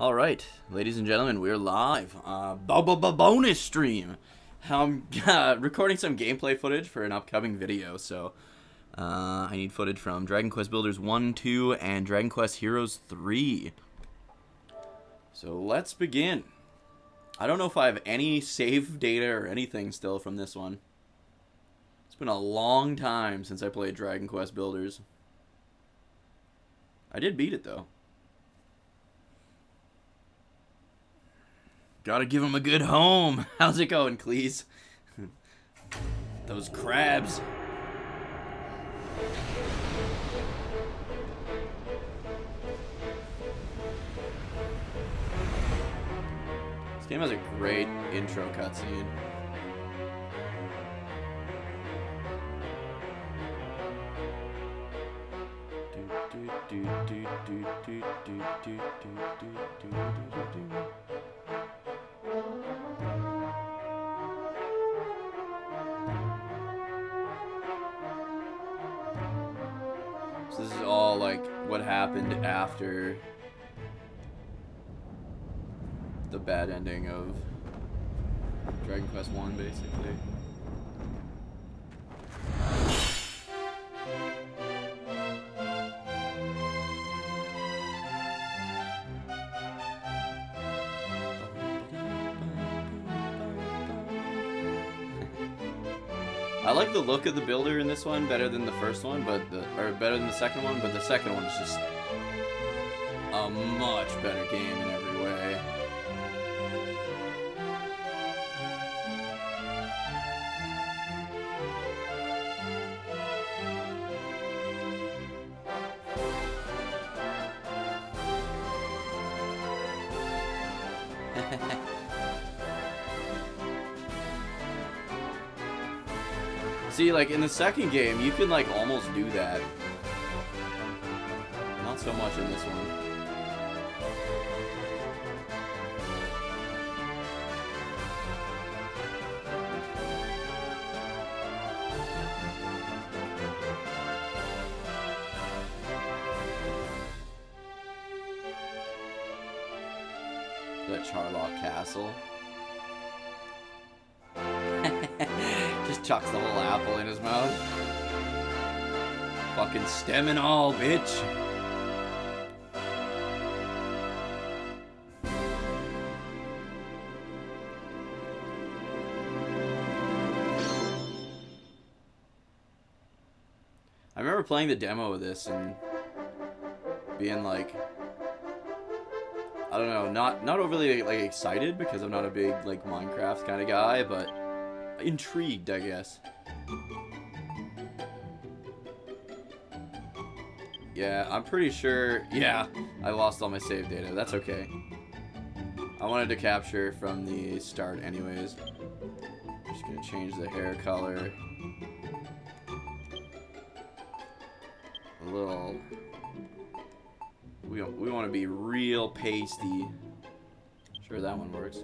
All right, ladies and gentlemen, we're live. Bonus stream. I'm recording some gameplay footage for an upcoming video, so I need footage from Dragon Quest Builders 1, 2, and Dragon Quest Heroes 3. So let's begin. I don't know if I have any save data or anything still from this one. It's been a long time since I played Dragon Quest Builders. I did beat it, though. Gotta give him a good home. How's it going, Cleese? Those crabs. This game has a great intro cutscene. So this is all like what happened after the bad ending of Dragon Quest 1, basically. I like the look of the builder in this one better than the first one, or better than the second one, but the second one is just a much better game in every way. See, like, in the second game, you can, like, almost do that. Not so much in this one. That Charlock Castle. Just chucks the whole apple in his mouth. Fucking stem and all, bitch. I remember playing the demo of this and being like, I don't know, not overly like excited because I'm not a big like Minecraft kind of guy, but intrigued, I guess. Yeah, I'm pretty sure. Yeah, I lost all my save data. That's okay. I wanted to capture from the start anyways. Just gonna change the hair color a little. We want to be real pasty. Sure, that one works.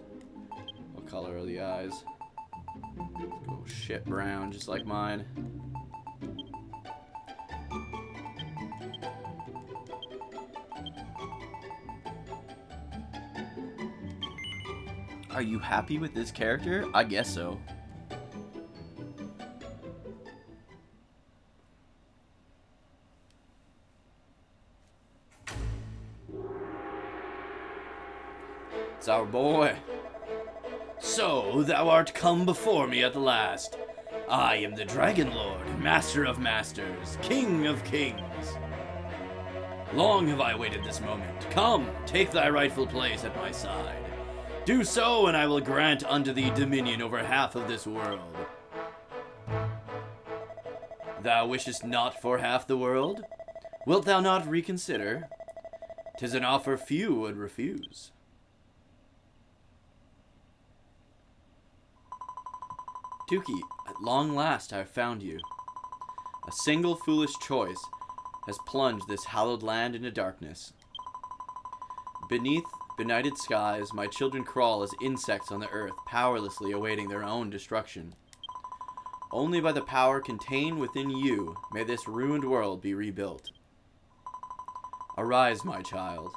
What color are the eyes? Go shit brown, just like mine. Are you happy with this character? I guess so. It's our boy. So, thou art come before me at the last. I am the Dragon Lord, Master of Masters, King of Kings. Long have I waited this moment. Come, take thy rightful place at my side. Do so, and I will grant unto thee dominion over half of this world. Thou wishest not for half the world? Wilt thou not reconsider? 'Tis an offer few would refuse. Dookie, at long last I have found you. A single foolish choice has plunged this hallowed land into darkness. Beneath benighted skies, my children crawl as insects on the earth, powerlessly awaiting their own destruction. Only by the power contained within you may this ruined world be rebuilt. Arise, my child.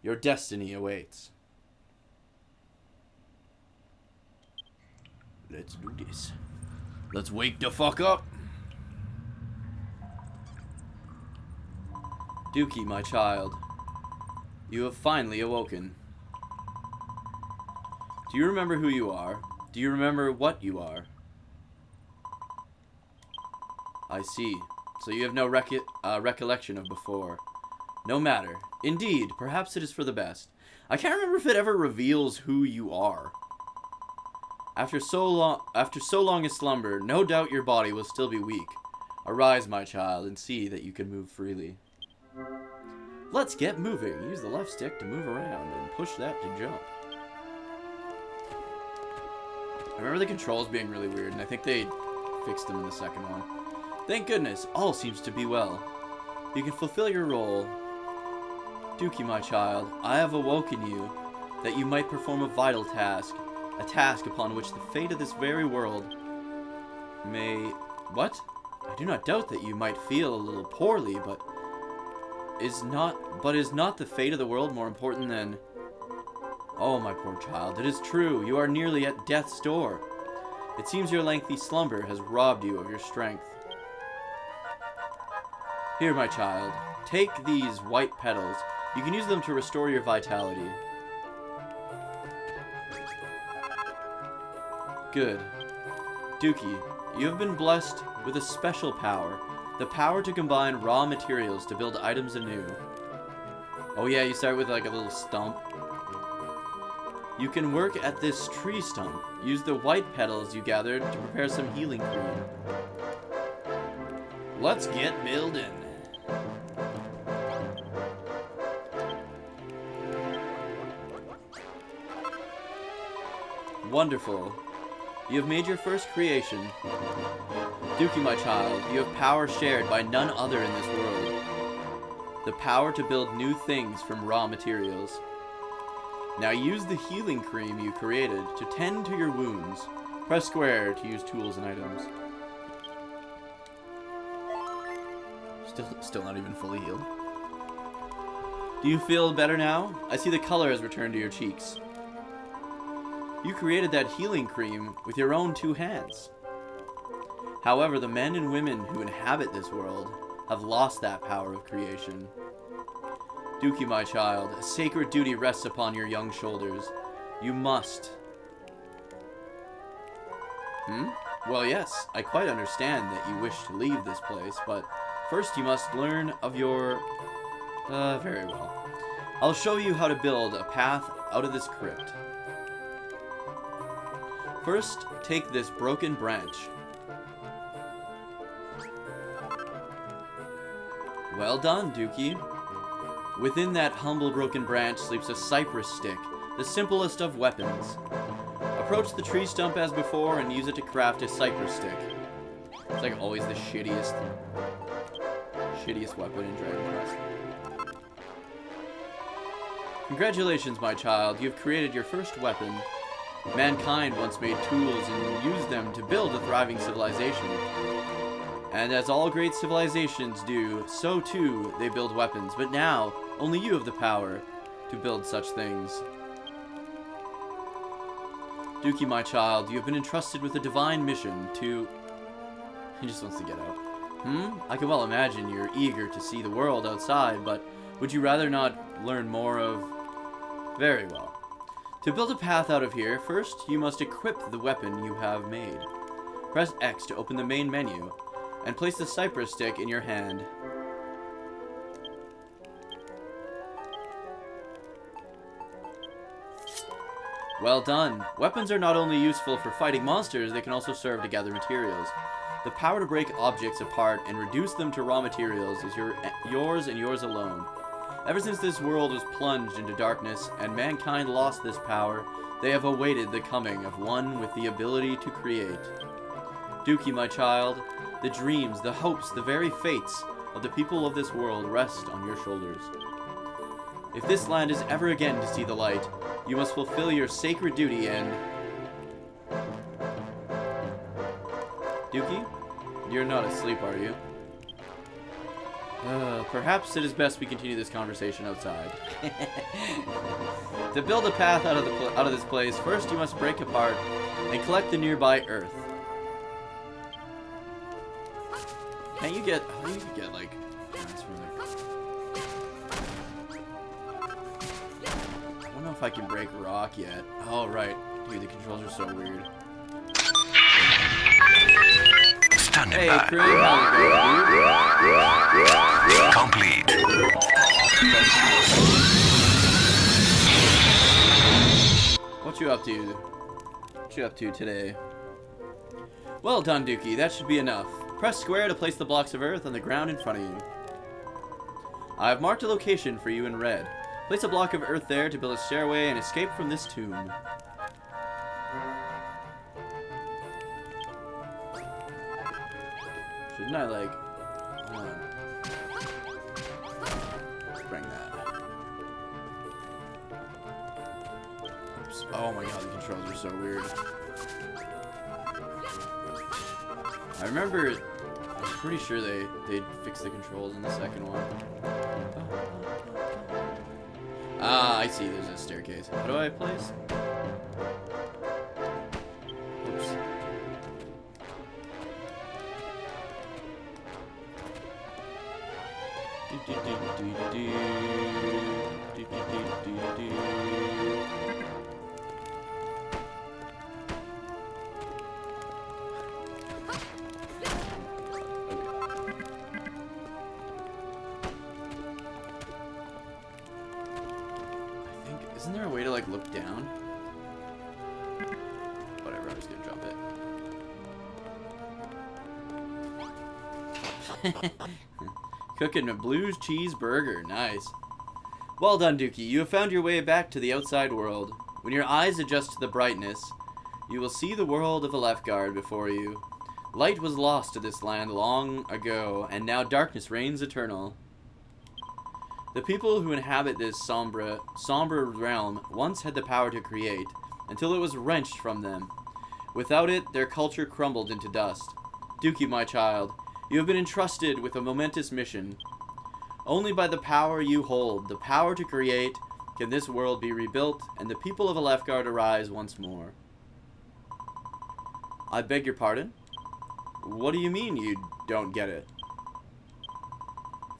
Your destiny awaits. Let's do this. Let's wake the fuck up. Dookie, my child, you have finally awoken. Do you remember who you are? Do you remember what you are? I see. So you have no recollection of before. No matter. Indeed, perhaps it is for the best. I can't remember if it ever reveals who you are. After so long a slumber, no doubt your body will still be weak. Arise, my child, and see that you can move freely. Let's get moving. Use the left stick to move around and push that to jump. I remember the controls being really weird, and I think they fixed them in the second one. Thank goodness, all seems to be well. You can fulfill your role. Dookie, my child, I have awoken you, that you might perform a vital task. A task upon which the fate of this very world may... What? I do not doubt that you might feel a little poorly, but is not the fate of the world more important than... Oh, my poor child, it is true. You are nearly at death's door. It seems your lengthy slumber has robbed you of your strength. Here, my child, take these white petals. You can use them to restore your vitality. Good. Dookie, you have been blessed with a special power. The power to combine raw materials to build items anew. Oh yeah, you start with like a little stump. You can work at this tree stump. Use the white petals you gathered to prepare some healing cream. Let's get building. Wonderful. You have made your first creation. Dookie, my child, you have power shared by none other in this world. The power to build new things from raw materials. Now use the healing cream you created to tend to your wounds. Press square to use tools and items. Still not even fully healed. Do you feel better now? I see the color has returned to your cheeks. You created that healing cream with your own 2 hands. However, the men and women who inhabit this world have lost that power of creation. Dookie, my child, a sacred duty rests upon your young shoulders. You must. Well, yes, I quite understand that you wish to leave this place, but first you must learn of your... very well. I'll show you how to build a path out of this crypt. First, take this broken branch. Well done, Dookie. Within that humble broken branch sleeps a cypress stick, the simplest of weapons. Approach the tree stump as before and use it to craft a cypress stick. It's like always the shittiest weapon in Dragon Quest. Congratulations, my child. You've created your first weapon. Mankind once made tools and used them to build a thriving civilization. And as all great civilizations do, so too they build weapons. But now, only you have the power to build such things. Dookie, my child, you have been entrusted with a divine mission to... He just wants to get out. I can well imagine you're eager to see the world outside, but would you rather not learn more of... Very well. To build a path out of here, first you must equip the weapon you have made. Press X to open the main menu, and place the cypress stick in your hand. Well done. Weapons are not only useful for fighting monsters, they can also serve to gather materials. The power to break objects apart and reduce them to raw materials is yours and yours alone. Ever since this world was plunged into darkness and mankind lost this power, they have awaited the coming of one with the ability to create. Dookie, my child, the dreams, the hopes, the very fates of the people of this world rest on your shoulders. If this land is ever again to see the light, you must fulfill your sacred duty and... Dookie, you're not asleep, are you? Perhaps it is best we continue this conversation outside. To build a path out of this place, first you must break apart and collect the nearby earth. Can't you get? How do you get like? Transfer like? I don't know if I can break rock yet. Oh right, dude, the controls are so weird. Standing Hey, by. Craig, how you doing, dude? Complete. What you up to? What you up to today? Well done, Dookie. That should be enough. Press square to place the blocks of earth on the ground in front of you. I have marked a location for you in red. Place a block of earth there to build a stairway and escape from this tomb. Shouldn't I, like... Hold on. Let's bring that. Oops. Oh my god, the controls are so weird. I remember... I'm pretty sure they fixed the controls in the second one. Ah, I see. There's a staircase. How do I place? Oops. Isn't there a way to like look down? Whatever, I'm just gonna drop it. Cooking a blues cheeseburger, nice. Well done, Dookie. You have found your way back to the outside world. When your eyes adjust to the brightness, you will see the world of Alefgard before you. Light was lost to this land long ago, and now darkness reigns eternal. The people who inhabit this somber realm once had the power to create, until it was wrenched from them. Without it, their culture crumbled into dust. Dookie, my child, you have been entrusted with a momentous mission. Only by the power you hold, the power to create, can this world be rebuilt, and the people of Alefgard arise once more. I beg your pardon? What do you mean you don't get it?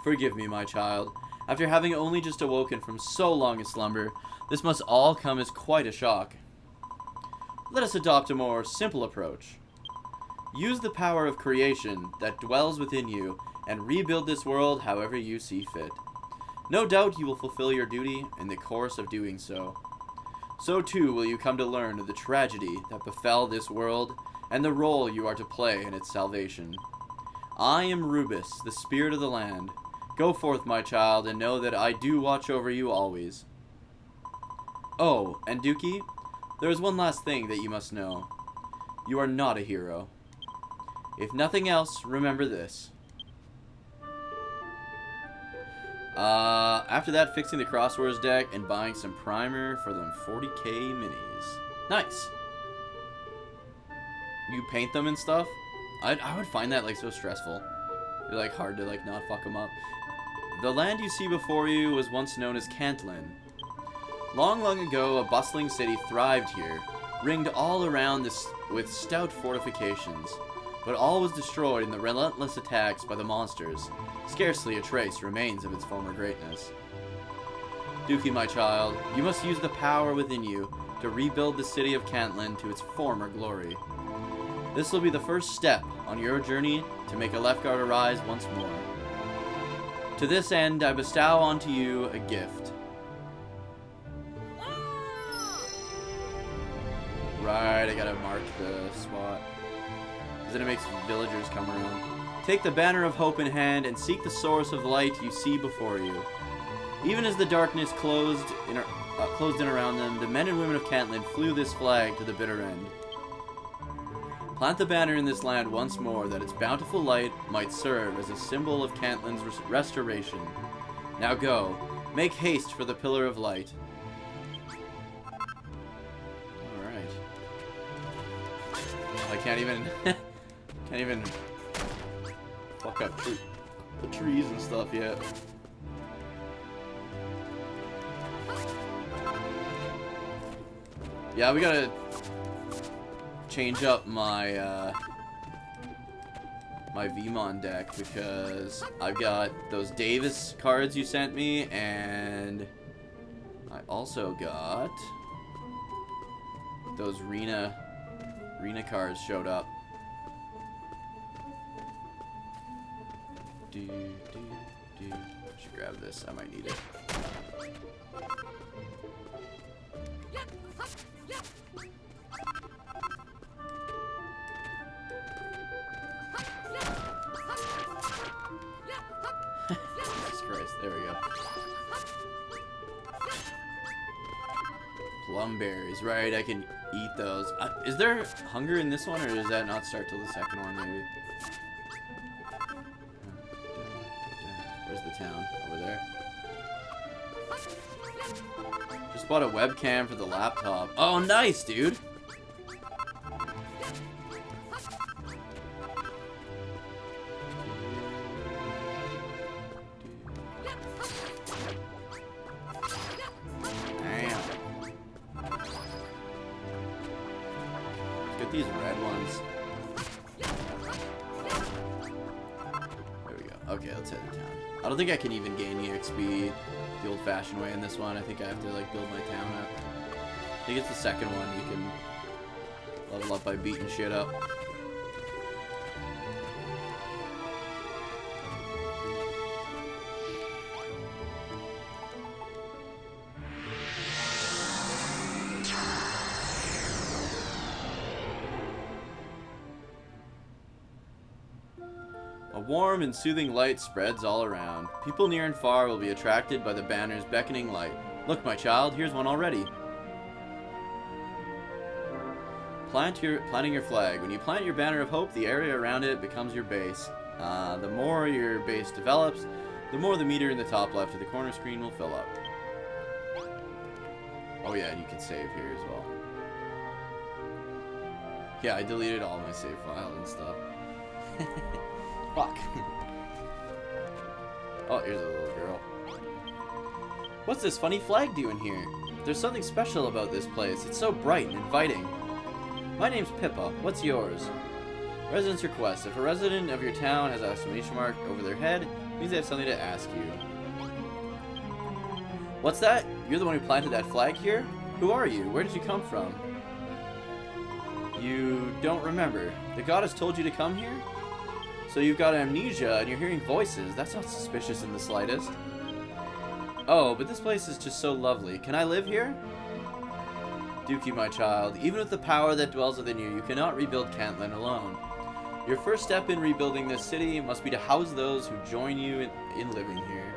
Forgive me, my child. After having only just awoken from so long a slumber, this must all come as quite a shock. Let us adopt a more simple approach. Use the power of creation that dwells within you and rebuild this world however you see fit. No doubt you will fulfill your duty in the course of doing so. So too will you come to learn of the tragedy that befell this world and the role you are to play in its salvation. I am Rubus, the spirit of the land. Go forth, my child, and know that I do watch over you always. Oh, and Dookie, there is one last thing that you must know. You are not a hero. If nothing else, remember this. After that, fixing the crosswords deck and buying some primer for them 40k minis. Nice. You paint them and stuff? I would find that like so stressful. It'd be like hard to like not fuck them up. The land you see before you was once known as Cantlin. Long, long ago, a bustling city thrived here, ringed all around this with stout fortifications. But all was destroyed in the relentless attacks by the monsters. Scarcely a trace remains of its former greatness. Dookie, my child, you must use the power within you to rebuild the city of Cantlin to its former glory. This will be the first step on your journey to make Alefgard arise once more. To this end, I bestow onto you a gift. Right, I gotta mark the spot. Because then it makes villagers come around. Take the banner of hope in hand and seek the source of light you see before you. Even as the darkness closed in around them, the men and women of Cantlin flew this flag to the bitter end. Plant the banner in this land once more, that its bountiful light might serve as a symbol of Cantlin's restoration. Now go, make haste for the Pillar of Light. Alright. I can't even... fuck up. Ooh. the trees and stuff yet. Yeah, we gotta change up my my VMon deck because I've got those Davis cards you sent me, and I also got those Rena cards showed up. Should grab this. I might need it. Jesus Christ. There we go. Plumberries. Right, I can eat those. Is there hunger in this one, or does that not start till the second one, maybe? Where's the town? Over there. Just bought a webcam for the laptop. Oh, nice, dude! Damn. Let's get these red ones. There we go. Okay, let's head to town. I don't think I can even gain EXP the old-fashioned way in this one. I think I have to, like, build my town up. I think it's the second one you can level up by beating shit up. A warm and soothing light spreads all around. People near and far will be attracted by the banner's beckoning light. Look, my child, here's one already. Planting your flag. When you plant your banner of hope, the area around it becomes your base. The more your base develops, the more the meter in the top left of the corner screen will fill up. Oh yeah, and you can save here as well. Yeah, I deleted all my save files and stuff. Fuck. Oh, here's a little girl. What's this funny flag doing here? There's something special about this place. It's so bright and inviting. My name's Pippa. What's yours? Resident's request. If a resident of your town has an exclamation mark over their head, it means they have something to ask you. What's that? You're the one who planted that flag here? Who are you? Where did you come from? You don't remember. The goddess told you to come here? So you've got amnesia and you're hearing voices. That's not suspicious in the slightest. Oh, but this place is just so lovely. Can I live here? Dookie, my child, even with the power that dwells within you, you cannot rebuild Cantland alone. Your first step in rebuilding this city must be to house those who join you in living here.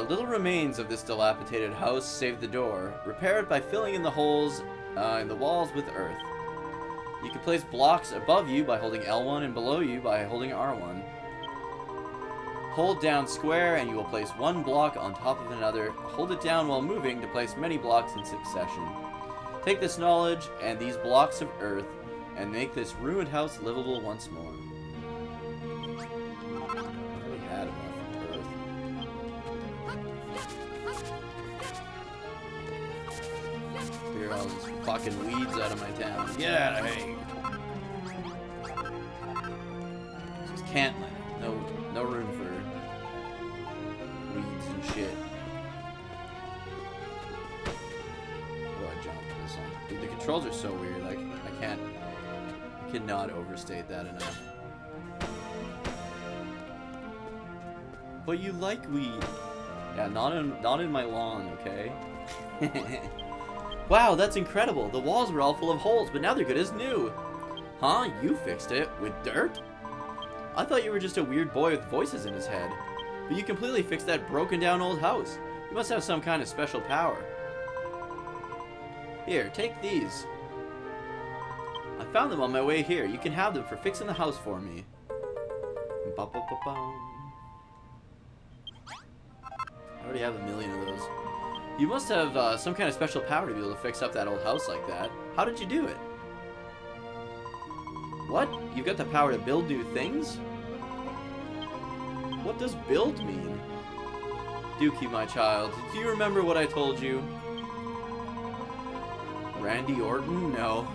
Little remains of this dilapidated house save the door. Repair it by filling in the holes in the walls with earth. You can place blocks above you by holding L1 and below you by holding R1. Hold down square and you will place one block on top of another. Hold it down while moving to place many blocks in succession. Take this knowledge and these blocks of earth and make this ruined house livable once more. I really had enough earth. Clear all these fucking weeds out of my town. Get out of here! This is Cantland. No room for weeds and shit. How do I jump this one? Dude, the controls are so weird. Like, I cannot overstate that enough. But you like weed. Yeah, not in my lawn, okay? Wow, that's incredible. The walls were all full of holes, but now they're good as new. Huh? You fixed it? With dirt? I thought you were just a weird boy with voices in his head. But you completely fixed that broken down old house. You must have some kind of special power. Here, take these. I found them on my way here. You can have them for fixing the house for me. Ba-ba-ba-bum. I already have a million of those. You must have some kind of special power to be able to fix up that old house like that. How did you do it? What? You've got the power to build new things? What does build mean? Dookie, my child, do you remember what I told you? Randy Orton? No.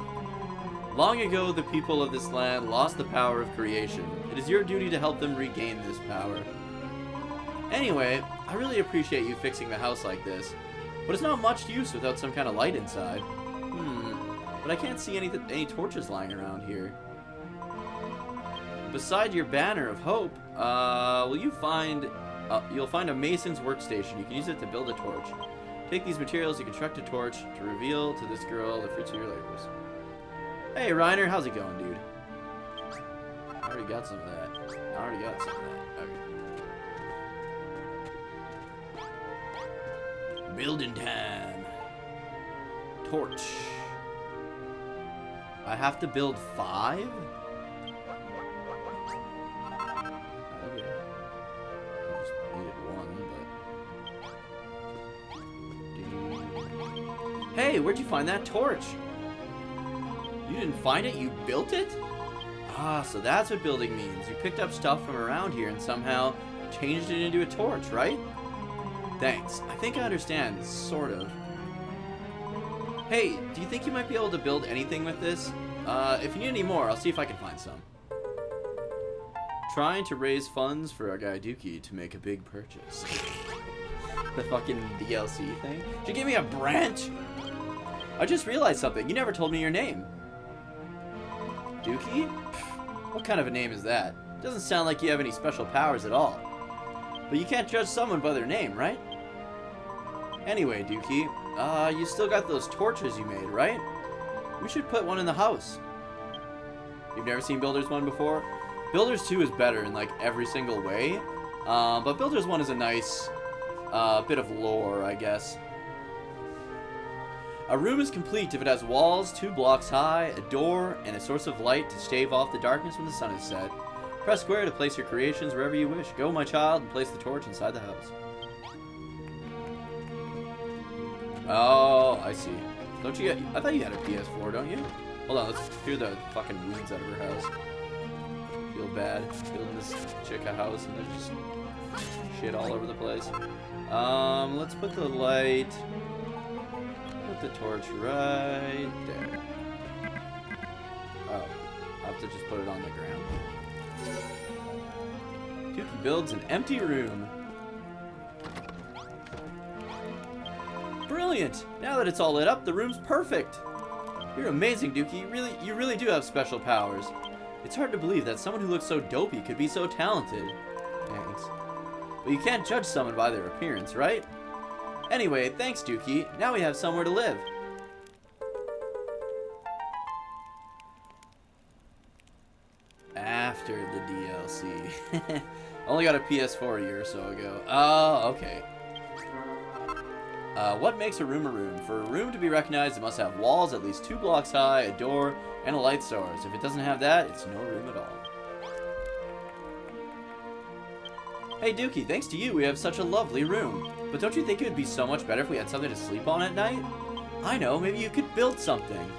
Long ago, the people of this land lost the power of creation. It is your duty to help them regain this power. Anyway, I really appreciate you fixing the house like this, but it's not much use without some kind of light inside. But I can't see any torches lying around here. Beside your banner of hope, you'll find a mason's workstation. You can use it to build a torch. Take these materials to construct a torch to reveal to this girl the fruits of your labors. Hey, Reiner, how's it going, dude? I already got some of that. Okay. Building time. Torch. I have to build 5? Okay. I just needed 1, but... Hey, where'd you find that torch? You didn't find it? You built it? Ah, so that's what building means. You picked up stuff from around here and somehow changed it into a torch, right? Thanks. I think I understand, sort of. Hey, do you think you might be able to build anything with this? If you need any more, I'll see if I can find some. Trying to raise funds for our guy Dookie to make a big purchase. The fucking DLC thing? Did you give me a branch? I just realized something. You never told me your name. Dookie? What kind of a name is that? Doesn't sound like you have any special powers at all. But you can't judge someone by their name, right? Anyway, Dookie, you still got those torches you made, right? We should put one in the house. You've never seen Builders 1 before? Builders 2 is better in like every single way, but Builders 1 is a nice bit of lore, I guess. A room is complete if it has walls 2 blocks high, a door, and a source of light to stave off the darkness when the sun is set. Press square to place your creations wherever you wish. Go, my child, and place the torch inside the house. Oh, I see. Don't you get... I thought you had a PS4, don't you? Hold on, let's clear the fucking weeds out of her house. Feel bad building this chick a house and there's just shit all over the place. Let's put the light... Put the torch right there. Oh, I have to just put it on the ground. Dookie builds an empty room. Brilliant! Now that it's all lit up, the room's perfect. You're amazing, Dookie. You really do have special powers. It's hard to believe that someone who looks so dopey could be so talented. Thanks. But you can't judge someone by their appearance, right? Anyway, thanks, Dookie. Now we have somewhere to live. After the DLC. Only got a PS4 a year or so ago. Oh, okay. What makes a room a room? For a room to be recognized, it must have walls at least 2 blocks high, a door, and a light source. If it doesn't have that, it's no room at all. Hey Dookie, thanks to you, we have such a lovely room. But don't you think it would be so much better if we had something to sleep on at night? I know, maybe you could build something.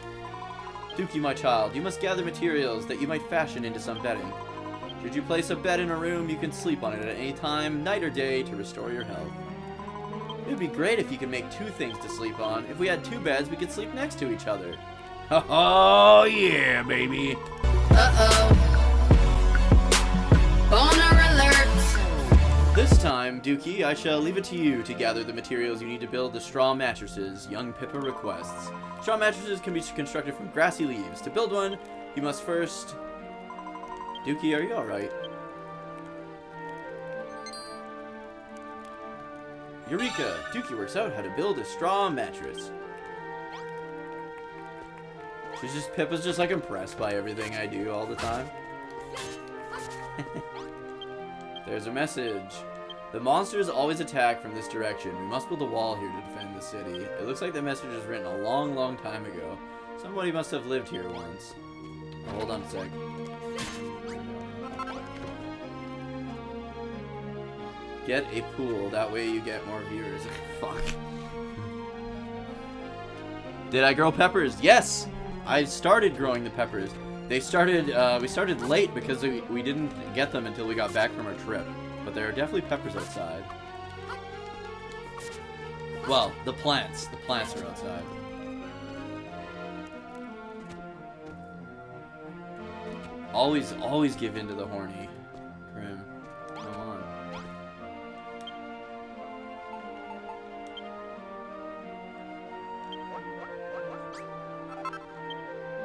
Dookie, my child, you must gather materials that you might fashion into some bedding. Should you place a bed in a room, you can sleep on it at any time, night or day, to restore your health. It would be great if you could make 2 things to sleep on. If we had 2 beds, we could sleep next to each other. Oh yeah, baby. Uh-oh. Boner alert. This time, Dookie, I shall leave it to you to gather the materials you need to build the straw mattresses young Pippa requests. Straw mattresses can be constructed from grassy leaves. To build one, you must first... Dookie, are you alright? Eureka! Dookie works out how to build a straw mattress. Pippa's just like impressed by everything I do all the time. There's a message. The monsters always attack from this direction. We must build a wall here to defend the city. It looks like the message was written a long, long time ago. Somebody must have lived here once. Oh, hold on a sec. Get a pool. That way you get more viewers. Fuck. Did I grow peppers? Yes! I started growing the peppers. We started late because we didn't get them until we got back from our trip. but there are definitely peppers outside. Well, the plants. The plants are outside. Always give in to the horny Grim. Come on.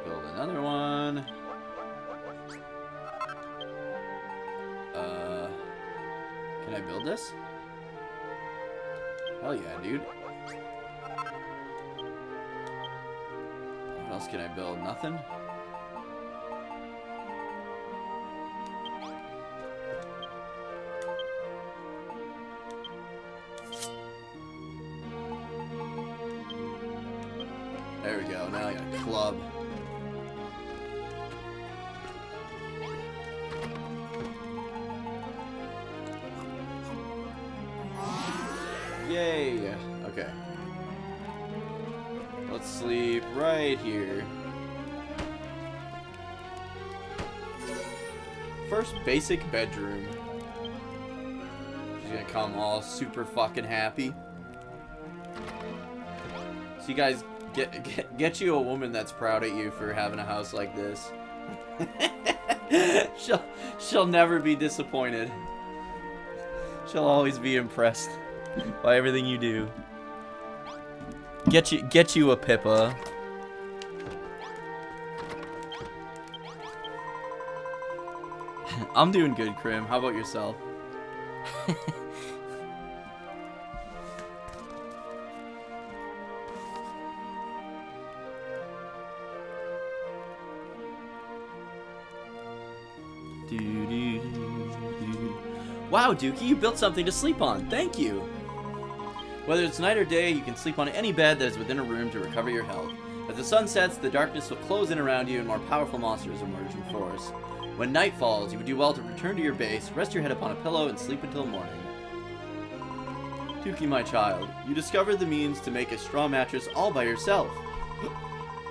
Build another one. Can I build this? Hell yeah, dude. What else can I build? Nothing? There we go. Now I got a club. Yay! Okay. Let's sleep right here. First basic bedroom. She's gonna come all super fucking happy. So you guys get you a woman that's proud at you for having a house like this. she'll never be disappointed. She'll always be impressed by everything you do. Get you a Pippa. I'm doing good, Krim. How about yourself? Wow, Dookie, you built something to sleep on. Thank you. Whether it's night or day, you can sleep on any bed that is within a room to recover your health. As the sun sets, the darkness will close in around you and more powerful monsters emerge in force. When night falls, you would do well to return to your base, rest your head upon a pillow, and sleep until morning. Dookie, my child, you discovered the means to make a straw mattress all by yourself.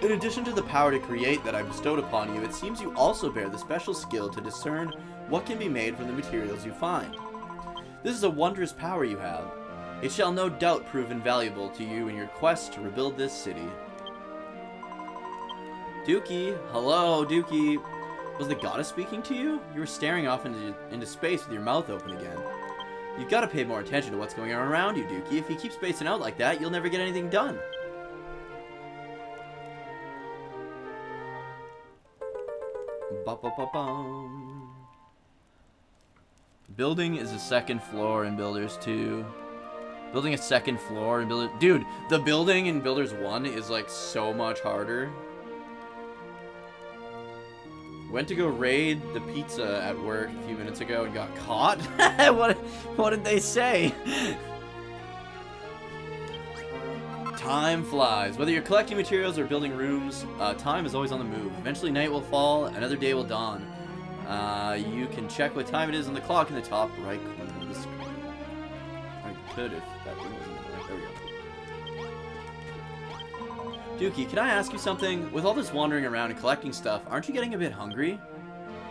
In addition to the power to create that I bestowed upon you, it seems you also bear the special skill to discern what can be made from the materials you find. This is a wondrous power you have. It shall no doubt prove invaluable to you in your quest to rebuild this city. Dookie, hello, Dookie. Was the goddess speaking to you? You were staring off into space with your mouth open again. You've got to pay more attention to what's going on around you, Dookie. If you keep spacing out like that, you'll never get anything done. Ba-ba-ba-bum. Building is a second floor in Builders 2. Building a second floor in Builders... Dude, the building in Builders 1 is like so much harder. Went to go raid the pizza at work a few minutes ago and got caught? What did they say? Time flies. Whether you're collecting materials or building rooms, time is always on the move. Eventually night will fall, another day will dawn. You can check what time it is on the clock in the top right corner of the screen. I could if that thing wasn't right. There we go. Dookie, can I ask you something? With all this wandering around and collecting stuff, aren't you getting a bit hungry?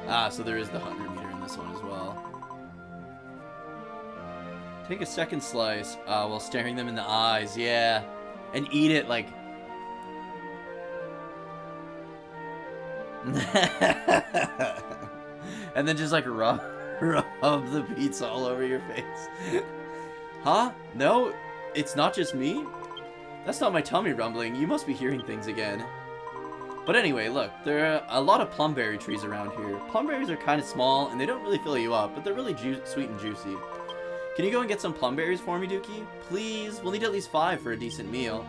Ah, so there is the hunger meter in this one as well. Take a second slice while staring them in the eyes, yeah. And eat it like... and then just like rub the pizza all over your face. Huh? No? It's not just me? That's not my tummy rumbling. You must be hearing things again. But anyway, look, there are a lot of plumberry trees around here. Plumberries are kind of small and they don't really fill you up, but they're really sweet and juicy. Can you go and get some plumberries for me, Dookie? Please? We'll need at least 5 for a decent meal.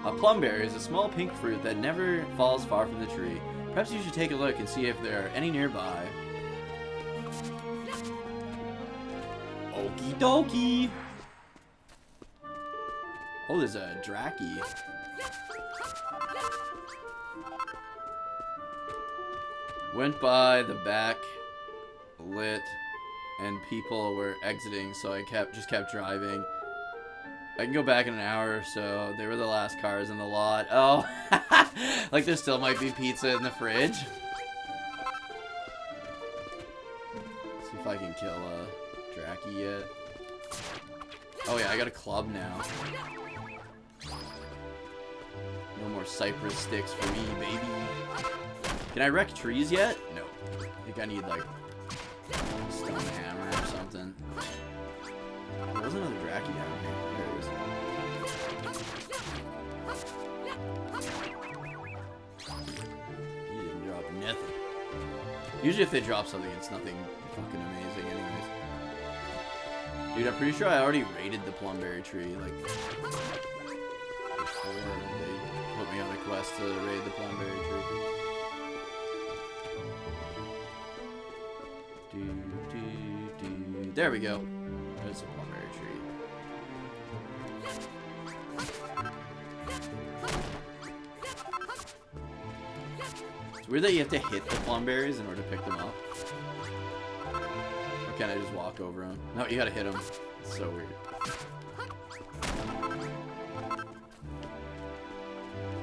A plumberry is a small pink fruit that never falls far from the tree. Perhaps you should take a look and see if there are any nearby. Okie dokie! Oh, there's a Draki. Went by the back, lit, and people were exiting, so I just kept driving. I can go back in an hour or so. They were the last cars in the lot. Oh, like there still might be pizza in the fridge. Let's see if I can kill Dracky yet. Oh yeah, I got a club now. No more cypress sticks for me, baby. Can I wreck trees yet? No. I think I need like a stone hammer or something. There was another Dracky down here. There it is. He didn't drop nothing. Usually if they drop something, it's nothing fucking amazing anyways. Dude, I'm pretty sure I already raided the plumberry tree, like, before they put me on a quest to raid the plumberry tree. There we go. There's a plumberry tree. It's weird that you have to hit the plumberries in order to pick them up. Or can I just walk over them? No, you gotta hit them. It's so weird.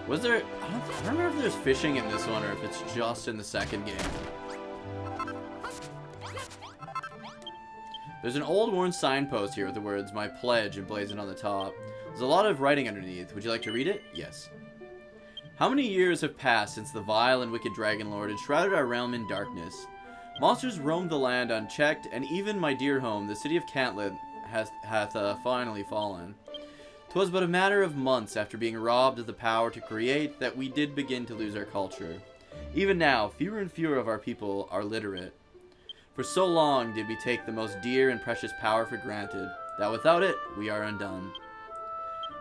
Was there... I don't remember if there's fishing in this one or if it's just in the second game. There's an old worn signpost here with the words, "My pledge," emblazoned on the top. There's a lot of writing underneath. Would you like to read it? Yes. How many years have passed since the vile and wicked Dragon Lord had shrouded our realm in darkness? Monsters roamed the land unchecked, and even my dear home, the city of Cantlin, hath finally fallen. 'Twas but a matter of months after being robbed of the power to create that we did begin to lose our culture. Even now, fewer and fewer of our people are literate. For so long did we take the most dear and precious power for granted, that without it, we are undone.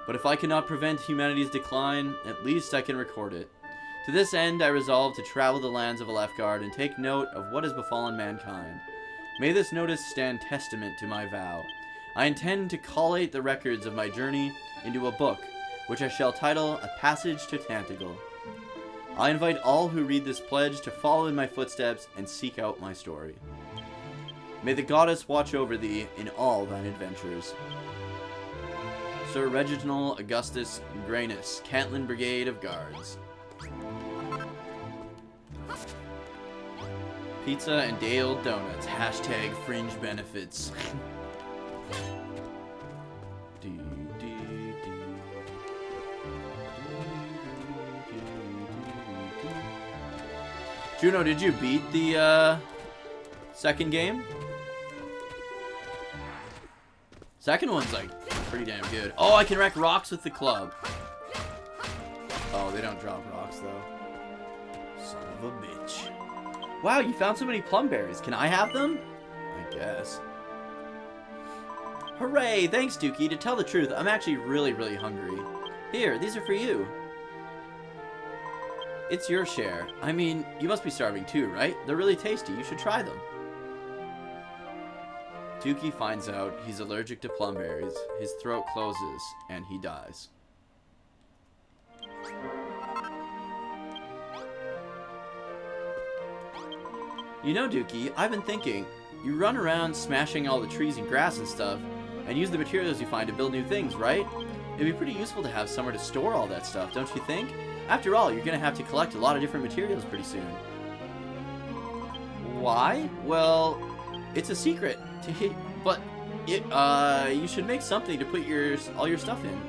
But if I cannot prevent humanity's decline, at least I can record it. To this end, I resolve to travel the lands of Alefgard and take note of what has befallen mankind. May this notice stand testament to my vow. I intend to collate the records of my journey into a book, which I shall title A Passage to Tantegel. I invite all who read this pledge to follow in my footsteps and seek out my story. May the goddess watch over thee in all thine adventures. Sir Reginald Augustus Granus, Cantlin Brigade of Guards. Pizza and day-old donuts. Hashtag fringe benefits. Juno, did you beat the second game? Second one's like pretty damn good. Oh, I can wreck rocks with the club. Oh, they don't drop rocks though. Son of a bitch. Wow, you found so many plumberries. Can I have them? I guess. Hooray! Thanks, Dookie. To tell the truth, I'm actually really, really hungry. Here, these are for you. It's your share. I mean, you must be starving too, right? They're really tasty. You should try them. Dookie finds out he's allergic to plumberries, his throat closes, and he dies. You know, Dookie, I've been thinking, you run around smashing all the trees and grass and stuff, and use the materials you find to build new things, right? It'd be pretty useful to have somewhere to store all that stuff, don't you think? After all, you're gonna have to collect a lot of different materials pretty soon. Why? Well, it's a secret. But you should make something to put all your stuff in.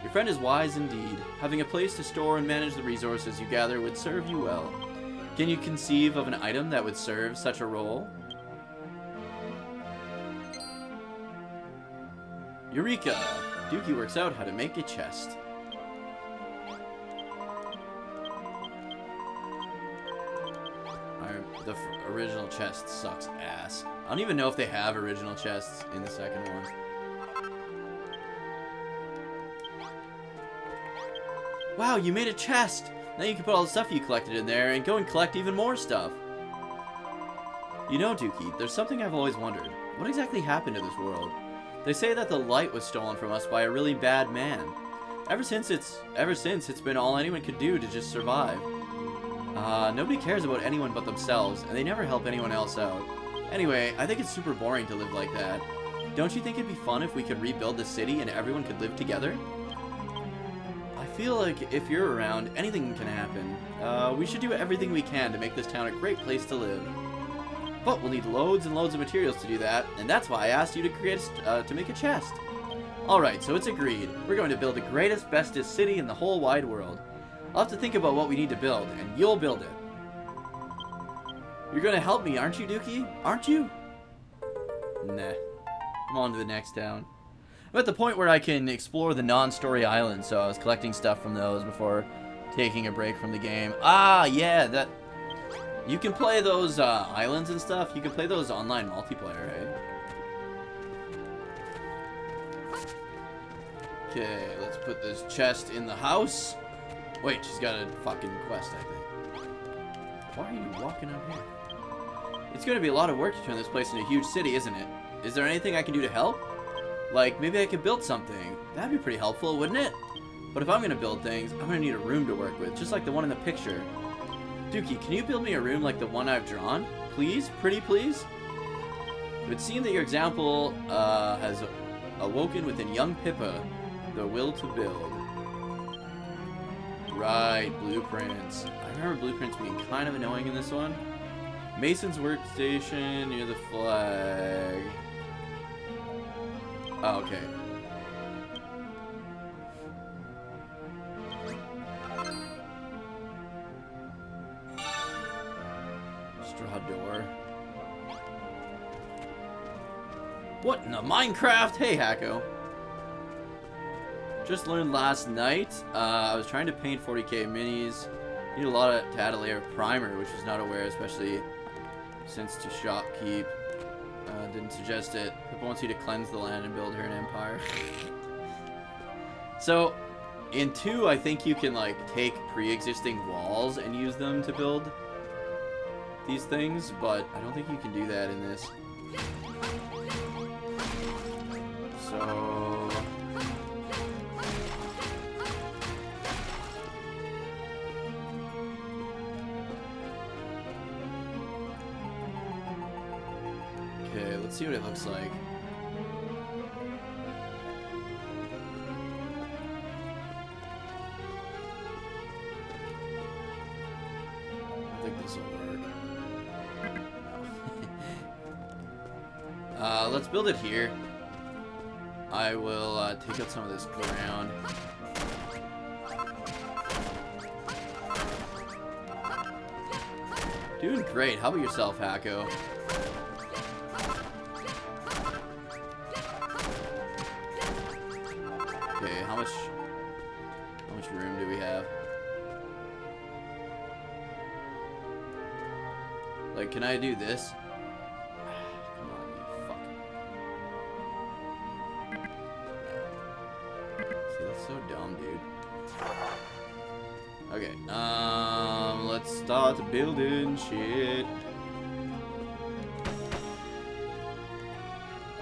Your friend is wise indeed. Having a place to store and manage the resources you gather would serve you well. Can you conceive of an item that would serve such a role? Eureka! Dookie works out how to make a chest. The original chest sucks ass. I don't even know if they have original chests in the second one. Wow, you made a chest! Now you can put all the stuff you collected in there and go and collect even more stuff. You know, Dookie, there's something I've always wondered. What exactly happened to this world? They say that the light was stolen from us by a really bad man. Ever since it's been all anyone could do to just survive. Nobody cares about anyone but themselves, and they never help anyone else out. Anyway, I think it's super boring to live like that. Don't you think it'd be fun if we could rebuild the city and everyone could live together? I feel like if you're around, anything can happen. We should do everything we can to make this town a great place to live. But we'll need loads and loads of materials to do that, and that's why I asked you to to make a chest. Alright, so it's agreed. We're going to build the greatest, bestest city in the whole wide world. I'll have to think about what we need to build, and you'll build it. You're gonna help me, aren't you, Dookie? Aren't you? Nah. I'm on to the next town. I'm at the point where I can explore the non-story islands, so I was collecting stuff from those before taking a break from the game. Ah, yeah, that... You can play those islands and stuff. You can play those online multiplayer, right? Okay, let's put this chest in the house. Wait, she's got a fucking quest, I think. Why are you walking up here? It's gonna be a lot of work to turn this place into a huge city, isn't it? Is there anything I can do to help? Like, maybe I could build something. That'd be pretty helpful, wouldn't it? But if I'm gonna build things, I'm gonna need a room to work with, just like the one in the picture. Dookie, can you build me a room like the one I've drawn? Please? Pretty please? It would seem that your example has awoken within young Pippa the will to build. Right, blueprints. I remember blueprints being kind of annoying in this one. Mason's workstation near the flag. Oh, okay. Straw door. What in the Minecraft? Hey, Hacko. Just learned last night. I was trying to paint 40k minis. Need a lot to add a layer of primer, which was not aware, especially since to shopkeep. Didn't suggest it. Pippa wants you to cleanse the land and build her an empire. So, in 2, I think you can like take pre-existing walls and use them to build these things, but I don't think you can do that in this. So... Okay, let's see what it looks like. I think this will work. No. Let's build it here. I will take out some of this ground. Doing great. How about yourself, Hacko? Okay, how much room do we have? Like, can I do this? Come on, you fuck. See, that's so dumb, dude. Okay, let's start building shit.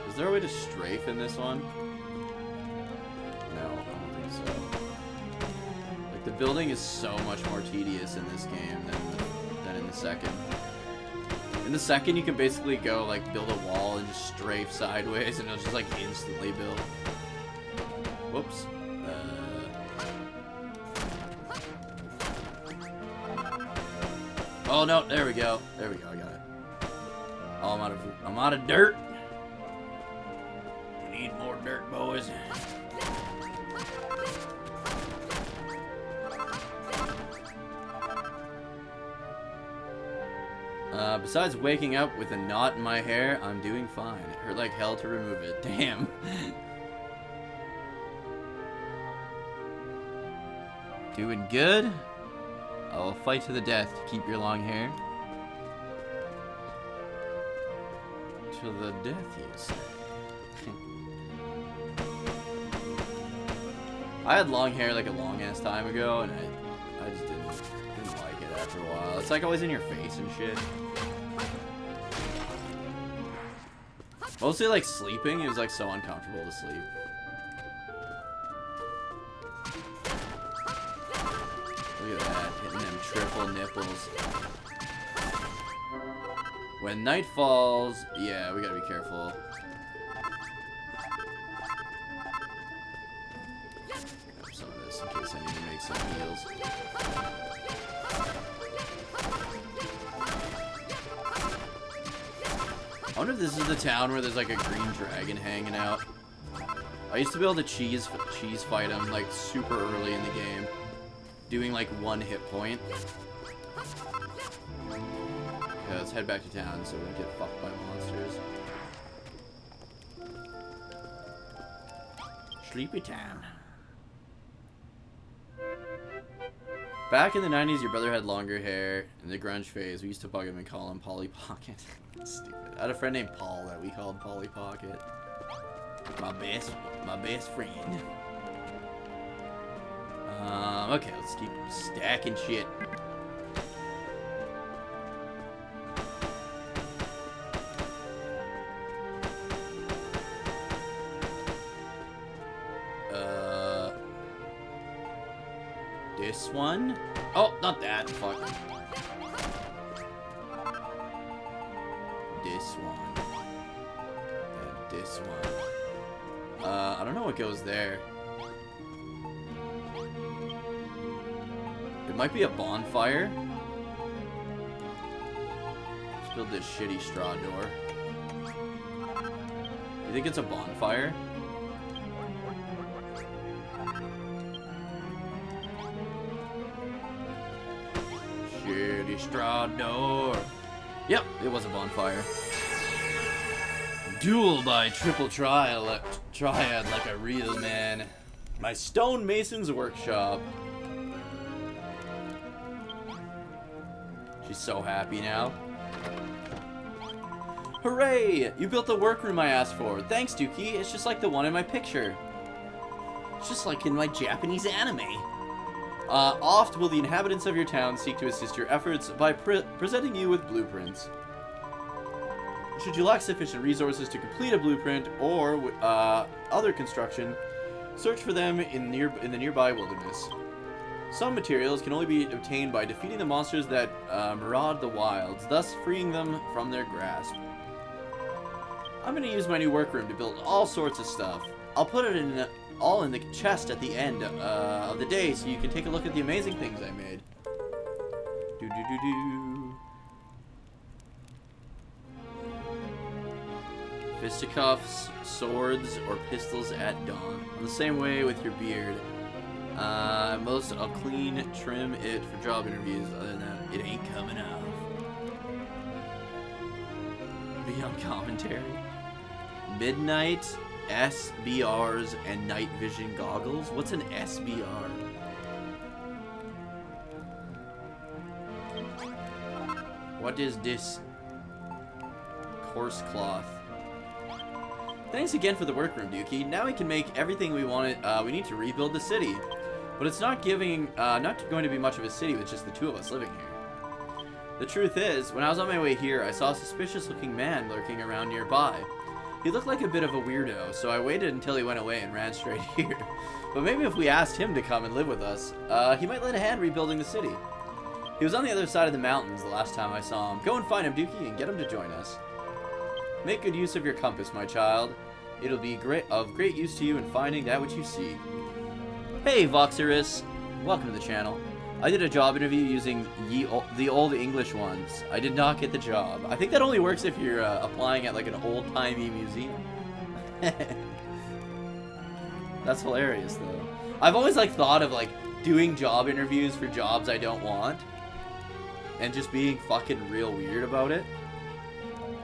Is there a way to strafe in this one? No, I don't think so. Like, the building is so much more tedious in this game than in the second. In the second, you can basically go, like, build a wall and just strafe sideways, and it'll just, like, instantly build. Whoops. Oh, no, there we go. There we go, I got it. Oh, I'm out of dirt. We need more dirt, boys. Besides waking up with a knot in my hair, I'm doing fine. It hurt like hell to remove it. Damn. Doing good? I will fight to the death to keep your long hair. To the death, you say? I had long hair like a long ass time ago, and I just didn't like it after a while. It's like always in your face and shit. Mostly like sleeping, it was like so uncomfortable to sleep. Look at that, hitting them triple nipples. When night falls, yeah, we gotta be careful. Grab some of this in case I need to make some heals. I wonder if this is the town where there's like a green dragon hanging out. I used to be able to cheese fight him like super early in the game, doing like 1 hit point. Okay, let's head back to town so we don't get fucked by monsters. Sleepy Town. Back in the 90s, your brother had longer hair. In the grunge phase, we used to bug him and call him Polly Pocket. Stupid. I had a friend named Paul that we called Polly Pocket. My best friend. Okay, let's keep stacking shit. This one? Oh, not that. Fuck. This one. And this one. I don't know what goes there. It might be a bonfire. Let's build this shitty straw door. You think it's a bonfire? Shitty straw door. Yep, it was a bonfire. Duel by triple triad like a real man. My stonemason's workshop. She's so happy now. Hooray! You built the workroom I asked for. Thanks, Dookie. It's just like the one in my picture. It's just like in my Japanese anime. Oft will the inhabitants of your town seek to assist your efforts by presenting you with blueprints. Should you lack sufficient resources to complete a blueprint or other construction, search for them in the nearby wilderness. Some materials can only be obtained by defeating the monsters that maraud the wilds, thus freeing them from their grasp. I'm going to use my new workroom to build all sorts of stuff. I'll put it all in the chest at the end of the day so you can take a look at the amazing things I made. Fisticuffs, swords, or pistols at dawn. In the same way with your beard. Most I'll clean, trim it for job interviews. Other than that, it ain't coming off. Beyond commentary. Midnight, SBRs, and night vision goggles. What's an SBR? What is this? Coarse cloth. Thanks again for the workroom, Dookie. Now we can make everything we wanted. We need to rebuild the city, but it's not going to be much of a city with just the two of us living here. The truth is, when I was on my way here, I saw a suspicious-looking man lurking around nearby. He looked like a bit of a weirdo, so I waited until he went away and ran straight here. But maybe if we asked him to come and live with us, he might lend a hand rebuilding the city. He was on the other side of the mountains the last time I saw him. Go and find him, Dookie, and get him to join us. Make good use of your compass, my child. It'll be of great use to you in finding that which you seek. Hey, Voxerus. Welcome to the channel. I did a job interview using the old English ones. I did not get the job. I think that only works if you're applying at like an old-timey museum. That's hilarious, though. I've always like thought of like doing job interviews for jobs I don't want, and just being fucking real weird about it.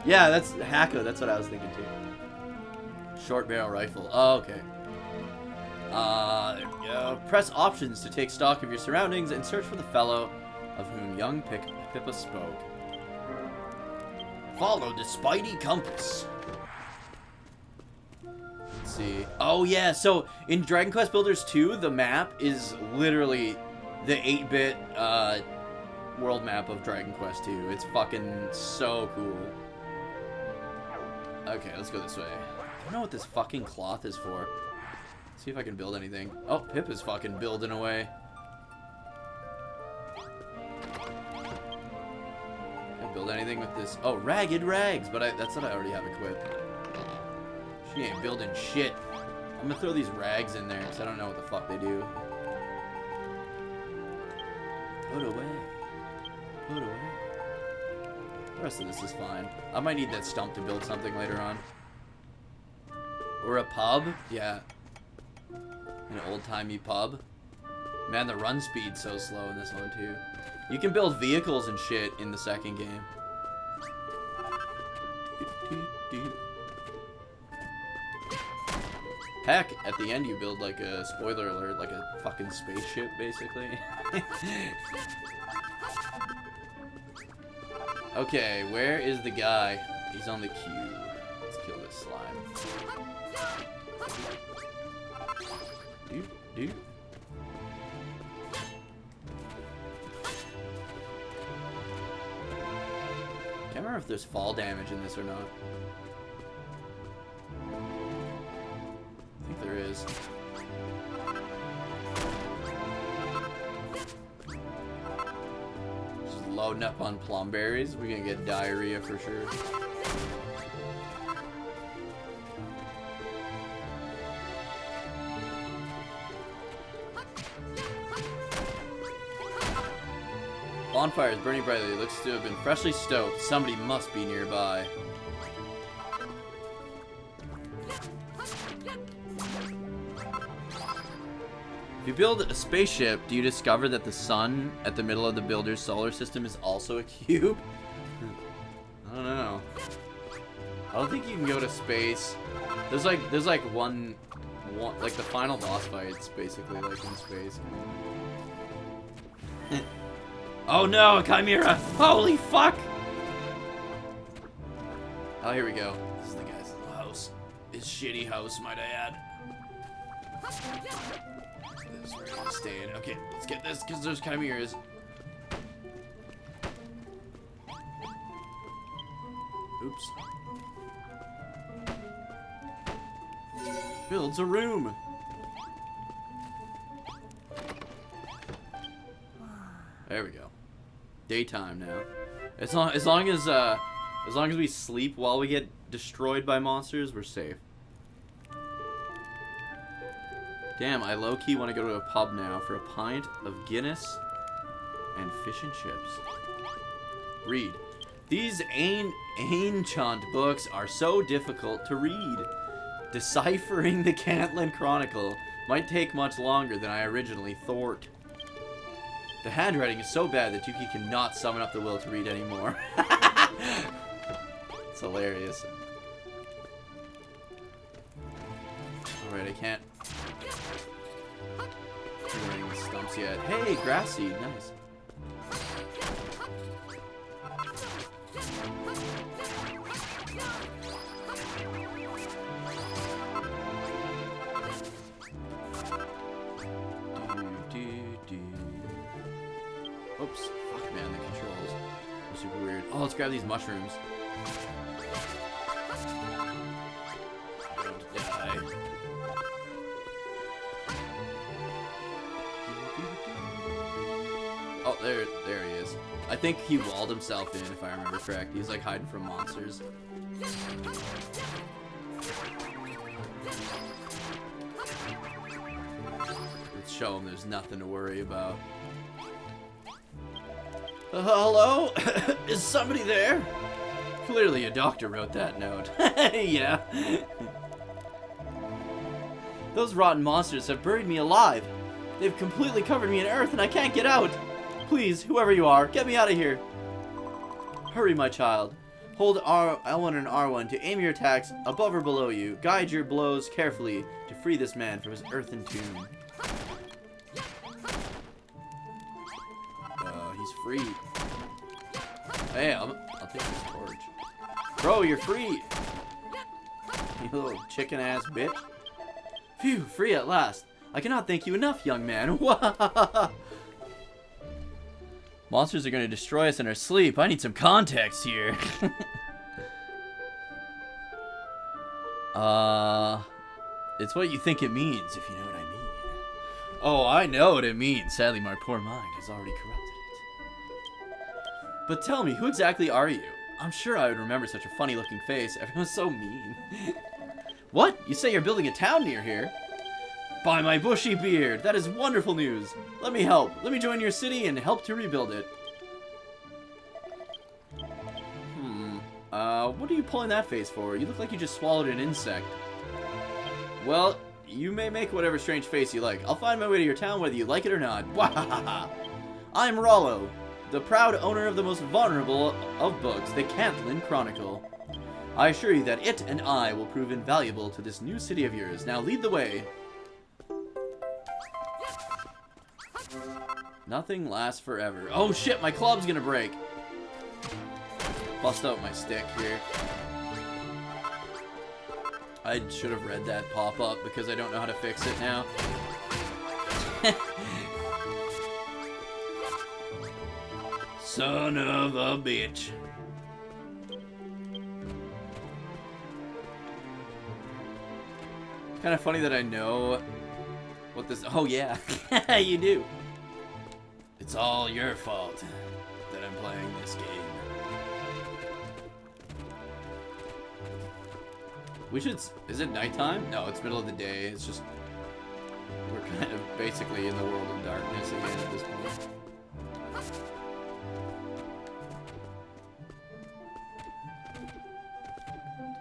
Yeah, that's Hacko. That's what I was thinking too. Short barrel rifle. Oh, okay. Press options to take stock of your surroundings and search for the fellow of whom young Pippa spoke. Follow the Spidey compass. Let's see. Oh yeah, so in Dragon Quest Builders 2, the map is literally the 8-bit world map of Dragon Quest 2. It's fucking so cool. Okay, let's go this way. I don't know what this fucking cloth is for. See if I can build anything. Oh, Pip is fucking building away. Can I build anything with this? Oh, ragged rags, but that's what I already have equipped. She ain't building shit. I'm gonna throw these rags in there because I don't know what the fuck they do. Put away. Put away. The rest of this is fine. I might need that stump to build something later on. Or a pub? Yeah. An old-timey pub. Man, the run speed's so slow in this one, too. You can build vehicles and shit in the second game. Heck, at the end you build like a, spoiler alert, like a fucking spaceship, basically. Okay, where is the guy? He's on the queue. Let's kill this slime. Dude. Can't remember if there's fall damage in this or not. I think there is. Just loading up on plum berries. We're gonna get diarrhea for sure. Bonfire is burning brightly. It looks to have been freshly stoked. Somebody must be nearby. If you build a spaceship, do you discover that the sun at the middle of the builder's solar system is also a cube? I don't know. I don't think you can go to space. There's like one like the final boss fight's basically like in space. Oh no, a chimera! Holy fuck! Oh, here we go. This is the guy's little house. His shitty house, might I add. This is where we're gonna stay in. Okay, let's get this, because there's chimeras. Oops. Builds a room. There we go. Daytime now. As long as we sleep while we get destroyed by monsters, we're safe. Damn, I low-key want to go to a pub now for a pint of Guinness and fish and chips. Read. These ancient books are so difficult to read. Deciphering the Cantland Chronicle might take much longer than I originally thought. The handwriting is so bad that Yuki cannot summon up the will to read anymore. It's hilarious. Alright, I can't do anything with stumps yet. Hey, grass seed, nice. Oops. Fuck, man, the controls are super weird. Oh, let's grab these mushrooms. Don't die. Oh, there he is. I think he walled himself in, if I remember correct. He's like hiding from monsters. Let's show him there's nothing to worry about. Hello? Is somebody there? Clearly a doctor wrote that note. Yeah. Those rotten monsters have buried me alive. They've completely covered me in earth and I can't get out. Please, whoever you are, get me out of here. Hurry, my child. Hold L1 and R1 to aim your attacks above or below you. Guide your blows carefully to free this man from his earthen tomb. He's free. Hey, I'll take this torch. Bro, you're free. You little chicken-ass bitch. Phew, free at last. I cannot thank you enough, young man. Monsters are going to destroy us in our sleep. I need some context here. It's what you think it means, if you know what I mean. Oh, I know what it means. Sadly, my poor mind has already corrupted it. But tell me, who exactly are you? I'm sure I would remember such a funny-looking face. Everyone's so mean. What? You say you're building a town near here? By my bushy beard! That is wonderful news! Let me help. Let me join your city and help to rebuild it. What are you pulling that face for? You look like you just swallowed an insect. Well, you may make whatever strange face you like. I'll find my way to your town whether you like it or not. Wahahaha! I'm Rollo, the proud owner of the most vulnerable of books, the Cantlin Chronicle. I assure you that it and I will prove invaluable to this new city of yours. Now lead the way. Nothing lasts forever. Oh shit, my club's gonna break. Bust out my stick here. I should have read that pop-up because I don't know how to fix it now. Son of a bitch. Kind of funny that I know what this... Oh yeah, you do. It's all your fault that I'm playing this game. We should... Is it nighttime? No, it's middle of the day. It's just... We're kind of basically in the world of darkness again at this point.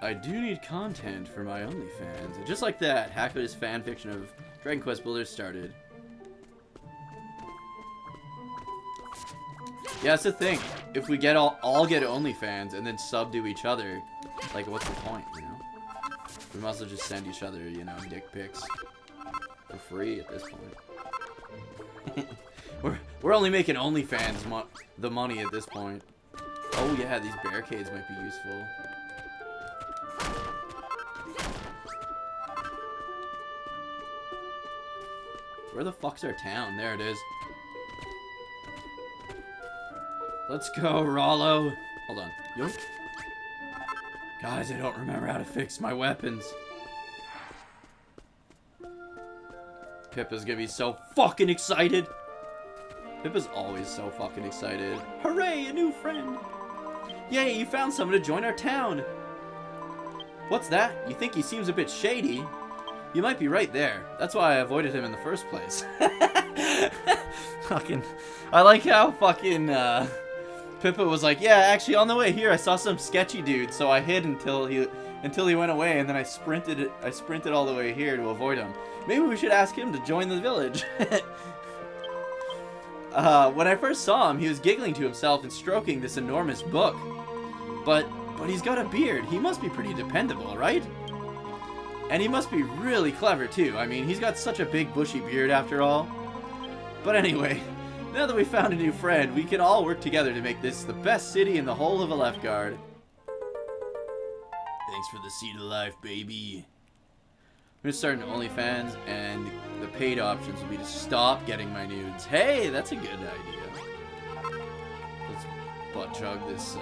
I do need content for my OnlyFans. And just like that, Hacker's fanfiction of Dragon Quest Builders started. Yeah, that's the thing. If we get all get OnlyFans and then sub to each other, like, what's the point, you know? We might as well just send each other, you know, dick pics for free at this point. we're only making OnlyFans the money at this point. Oh yeah, these barricades might be useful. Where the fuck's our town? There it is. Let's go, Rollo. Hold on. Yoink. Guys, I don't remember how to fix my weapons. Pippa's gonna be so fucking excited. Pippa's always so fucking excited. Hooray, a new friend. Yay, you found someone to join our town. What's that? You think he seems a bit shady? You might be right there. That's why I avoided him in the first place. Fucking... I like how fucking, Pippa was like, yeah, actually, on the way here, I saw some sketchy dude, so I hid until he went away, and then I sprinted all the way here to avoid him. Maybe we should ask him to join the village. When I first saw him, he was giggling to himself and stroking this enormous book. But he's got a beard. He must be pretty dependable, right? And he must be really clever, too. I mean, he's got such a big, bushy beard, after all. But anyway, now that we found a new friend, we can all work together to make this the best city in the whole of Alefgard. Thanks for the seed of life, baby. I'm gonna start an OnlyFans, and the paid options will be to stop getting my nudes. Hey, that's a good idea. Let's butt chug this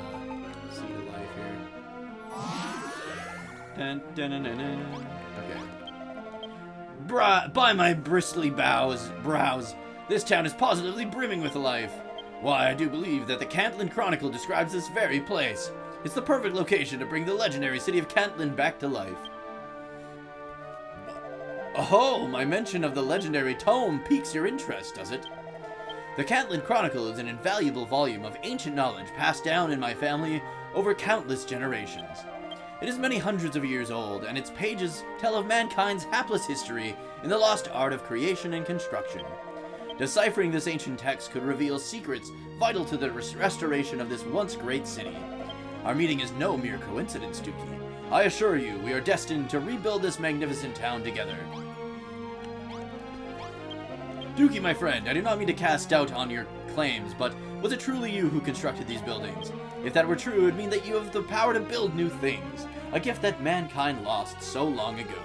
seed of life here. Dun, dun, dun, dun, dun. Okay. By my bristly brows, this town is positively brimming with life. Why, I do believe that the Cantlin Chronicle describes this very place. It's the perfect location to bring the legendary city of Cantlin back to life. Oh, my mention of the legendary tome piques your interest, does it? The Cantlin Chronicle is an invaluable volume of ancient knowledge passed down in my family over countless generations. It is many hundreds of years old, and its pages tell of mankind's hapless history in the lost art of creation and construction. Deciphering this ancient text could reveal secrets vital to the restoration of this once great city. Our meeting is no mere coincidence, Dookie. I assure you, we are destined to rebuild this magnificent town together. Dookie, my friend, I do not mean to cast doubt on your claims, but was it truly you who constructed these buildings? If that were true, it would mean that you have the power to build new things, a gift that mankind lost so long ago.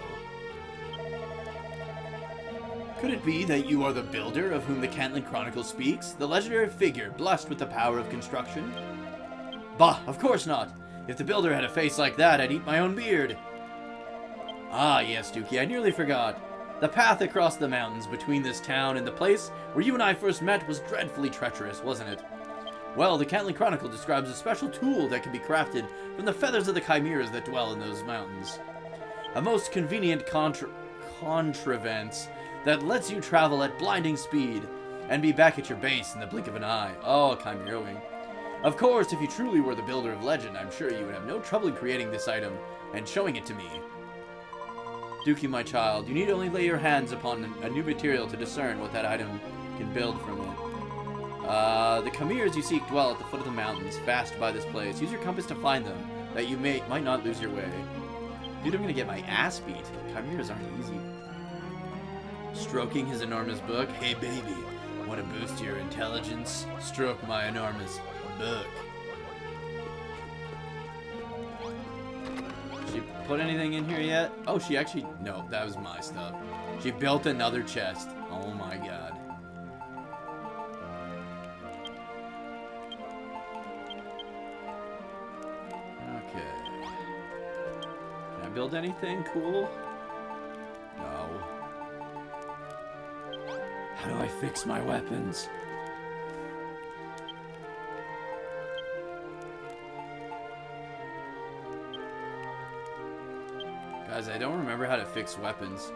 Could it be that you are the builder of whom the Cantlin Chronicle speaks, the legendary figure blessed with the power of construction? Bah, of course not. If the builder had a face like that, I'd eat my own beard. Ah, yes, Dookie, I nearly forgot. The path across the mountains between this town and the place where you and I first met was dreadfully treacherous, wasn't it? Well, the Cantlin Chronicle describes a special tool that can be crafted from the feathers of the chimeras that dwell in those mountains. A most convenient contrivance that lets you travel at blinding speed and be back at your base in the blink of an eye. Oh, chimera wing. Of course, if you truly were the builder of legend, I'm sure you would have no trouble in creating this item and showing it to me. Dookie, my child, you need only lay your hands upon a new material to discern what that item can build from it. The Chimers you seek dwell at the foot of the mountains, fast by this place. Use your compass to find them, that you might not lose your way. Dude, I'm gonna get my ass beat. Chimers aren't easy. Stroking his enormous book. Hey, baby, want to boost your intelligence? Stroke my enormous book. She put anything in here yet? Oh, she actually... No, that was my stuff. She built another chest. Oh my god. Okay. Can I build anything cool? No. How do I fix my weapons? Guys, I don't remember how to fix weapons.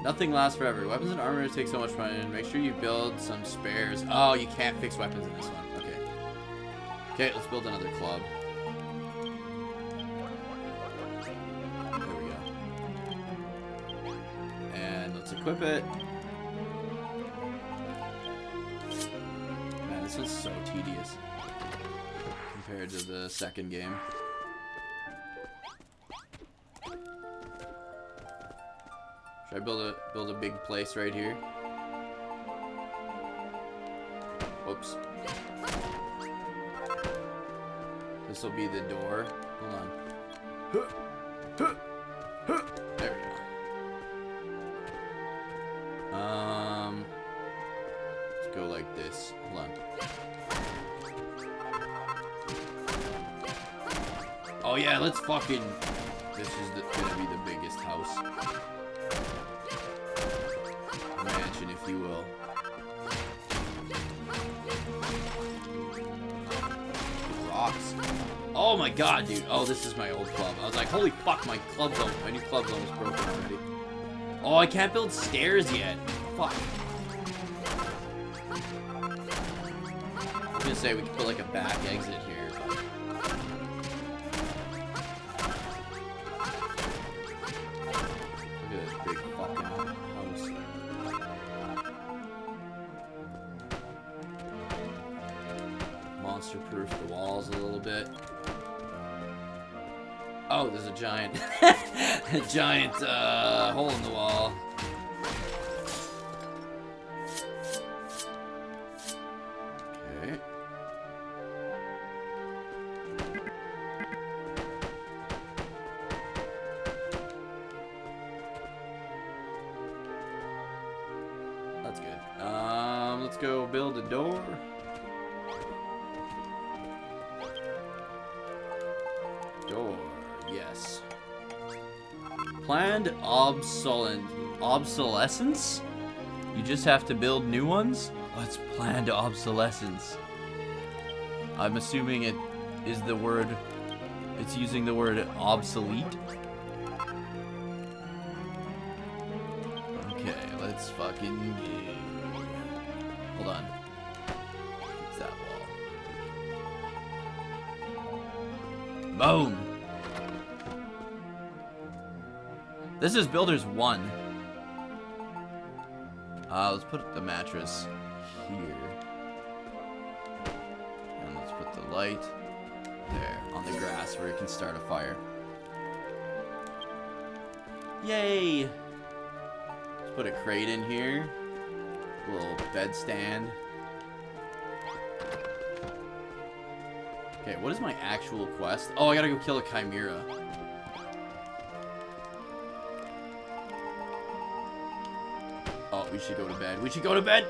Nothing lasts forever. Weapons and armor take so much money. Make sure you build some spares. Oh, you can't fix weapons in this one. Okay. Okay, let's build another club. There we go. And let's equip it. Man, this one's so tedious compared to the second game. Should I build a big place right here? Whoops. This will be the door. Hold on. There we go. Let's go like this. Hold on. Oh yeah, let's fucking... This is gonna be the biggest house. Mansion, if you will. Rocks. Oh my god, dude. Oh, this is my old club. I was like, holy fuck, my new club's almost broken already. Oh, I can't build stairs yet. Fuck. I was gonna say we could put like a back exit here, but... Look at this big fucking house. Monster-proof the walls a little bit. Oh, there's a giant, a giant hole in the wall. Okay. That's good. Let's go build a door. Door, yes. Planned obsolescence? You just have to build new ones? What's planned obsolescence? I'm assuming it is the word, it's using the word obsolete. Okay, let's fucking go. Hold on. Fix that wall. Boom! This is Builders 1. Let's put the mattress here. And let's put the light there on the grass where it can start a fire. Yay! Let's put a crate in here. A little bed stand. Okay, what is my actual quest? Oh, I gotta go kill a chimera. Oh, we should go to bed. We should go to bed!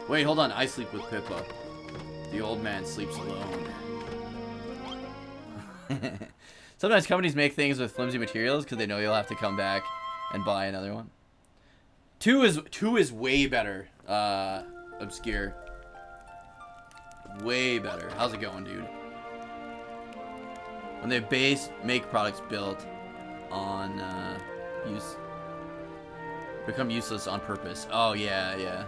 Wait, hold on. I sleep with Pippa. The old man sleeps alone. Sometimes companies make things with flimsy materials because they know you'll have to come back and buy another one. Two is way better. Obscure. Way better. How's it going, dude? When they make products built on Become useless on purpose. Oh, yeah, yeah.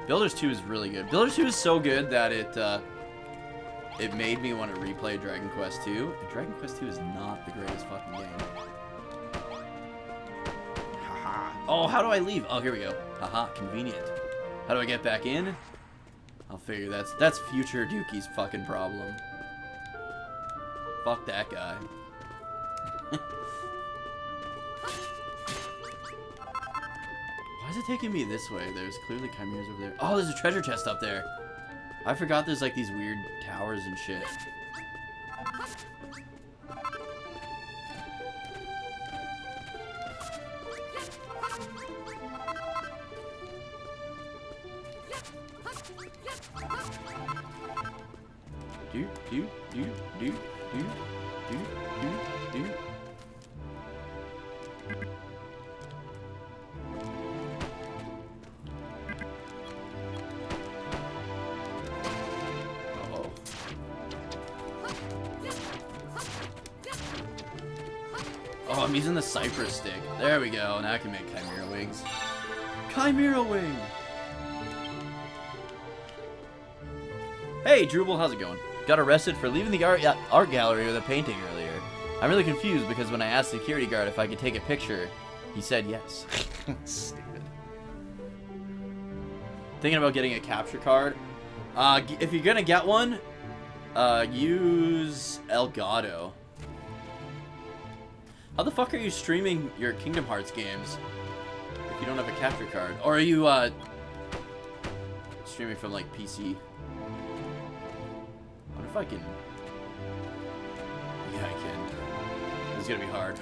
Builders 2 is really good. Builders 2 is so good that it made me want to replay Dragon Quest 2. Dragon Quest 2 is not the greatest fucking game. Haha. Oh, how do I leave? Oh, here we go. Haha, convenient. How do I get back in? I'll figure that's future Dooky's fucking problem. Fuck that guy. Why is it taking me this way? There's clearly chimeras over there. Oh, there's a treasure chest up there. I forgot there's like these weird towers and shit. Do, do, do, do, do, do, do, do. Oh, I'm using the Cypress stick. There we go. Now I can make Chimera Wings. Chimera Wing! Hey, Drupal, how's it going? Got arrested for leaving the art gallery with a painting earlier. I'm really confused because when I asked the security guard if I could take a picture, he said yes. Stupid. Thinking about getting a capture card. If you're gonna get one, use Elgato. How the fuck are you streaming your Kingdom Hearts games if you don't have a capture card? Or are you streaming from like PC? I wonder if I can. Yeah, I can. It's gonna be hard.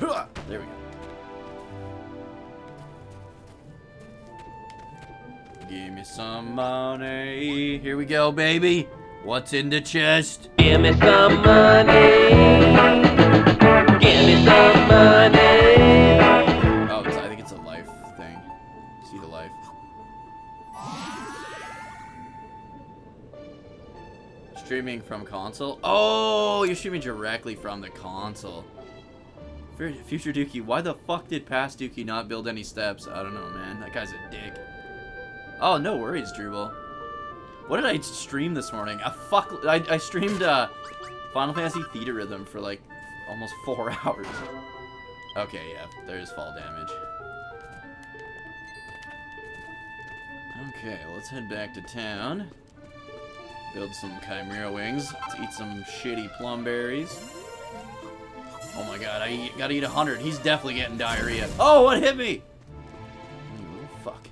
There we go. Give me some money. Here we go, baby. What's in the chest? Give me some money. Give me some money. Oh, I think it's a life thing. See the life. Streaming from console? Oh, you're streaming directly from the console. Future Dookie, why the fuck did past Dookie not build any steps? I don't know, man. That guy's a dick. Oh, no worries, Drupal. What did I stream this morning? I streamed Final Fantasy Theatrhythm for like almost 4 hours. Okay, yeah, there's fall damage. Okay, let's head back to town. Build some Chimera Wings. Let's eat some shitty plum berries. Oh my god, I gotta eat 100. He's definitely getting diarrhea. Oh, what hit me? You little fuck.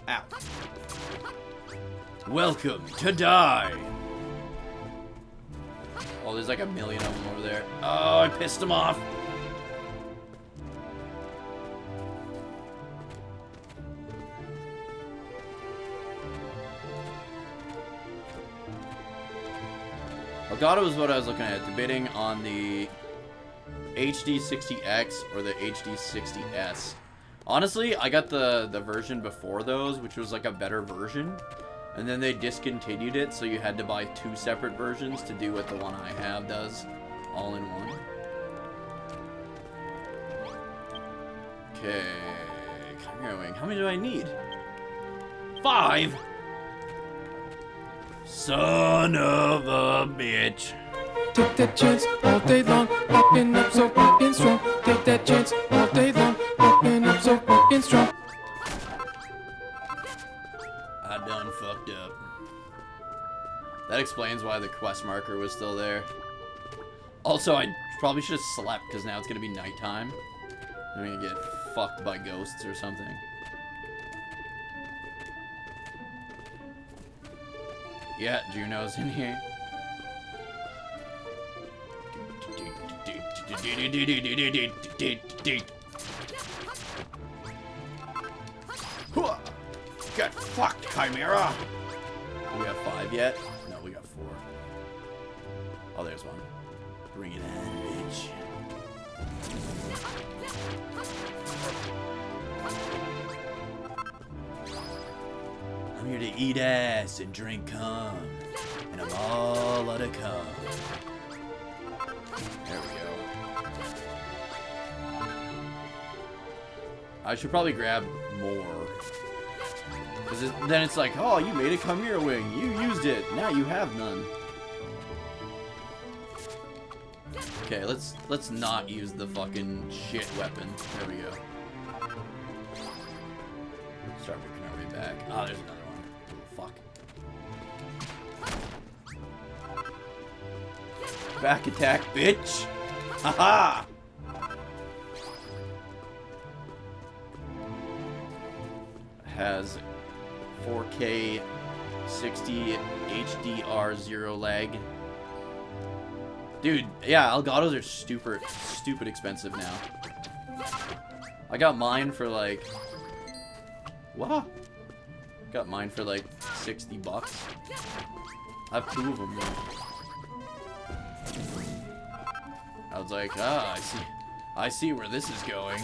Ow. Welcome to die. Oh, there's like a million of them over there. Oh, I pissed him off. Elgato is what I was looking at, debating on the HD60X or the HD60S. Honestly, I got the version before those, which was like a better version. And then they discontinued it, so you had to buy 2 separate versions to do what the one I have does, all in one. Okay, Chimera Wing. How many do I need? 5! Son of a bitch. Take that chance all day long, walking up so fucking strong. Take that chance all day long, walking up so fucking strong. I done fucked up. That explains why the quest marker was still there. Also, I probably should have slept, because now it's going to be nighttime. I'm going to get fucked by ghosts or something. Yeah, Juno's in here. Get fucked, Chimera! Do we have 5 yet? No, we got 4. Oh, there's one. Bring it on, bitch. I'm here to eat ass and drink cum. And I'm all out of cum. There we go. I should probably grab more. Because then it's like, oh, you made a Chimera wing. You used it. Now you have none. Okay, let's not use the fucking shit weapon. There we go. Start working our way back. Ah, there's another one. Oh, fuck. Back attack, bitch. Haha. Has 4K 60 HDR 0 lag. Dude, yeah, Elgatos are stupid expensive now. I got mine for like... What? Got mine for like $60. I have 2 of them now. I was like, ah, I see where this is going.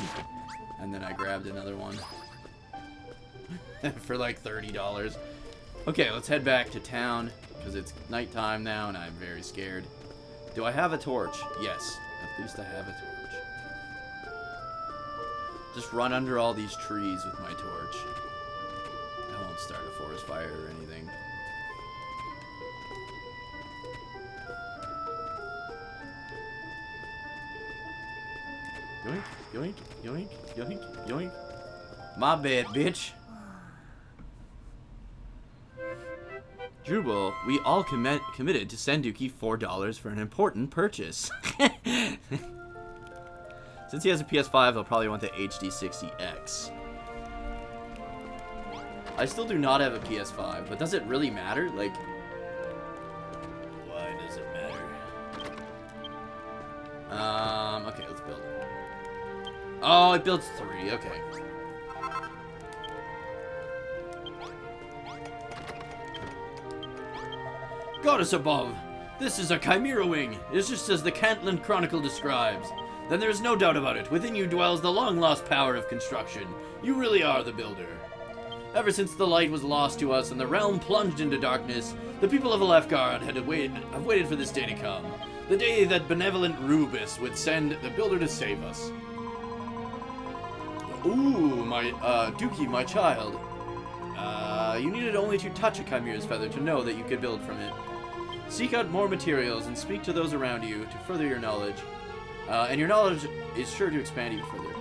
And then I grabbed another one. For like $30. Okay, let's head back to town, because it's nighttime now and I'm very scared. Do I have a torch? Yes, at least I have a torch. Just run under all these trees with my torch. I won't start a forest fire or anything. Yoink, yoink, yoink, yoink, yoink. My bad, bitch. Drupal, we all committed to send Dookie $4 for an important purchase. Since he has a PS5, he'll probably want the HD60X. I still do not have a PS5, but does it really matter? Like, why does it matter? Okay, let's build. Oh, it builds 3, okay. Goddess above! This is a Chimera wing! It's just as the Cantland Chronicle describes. Then there is no doubt about it. Within you dwells the long-lost power of construction. You really are the builder. Ever since the light was lost to us and the realm plunged into darkness, the people of Alefgard have waited for this day to come. The day that benevolent Rubus would send the builder to save us. Ooh, my, Dookie, my child. You needed only to touch a Chimera's feather to know that you could build from it. Seek out more materials and speak to those around you to further your knowledge. And your knowledge is sure to expand even further.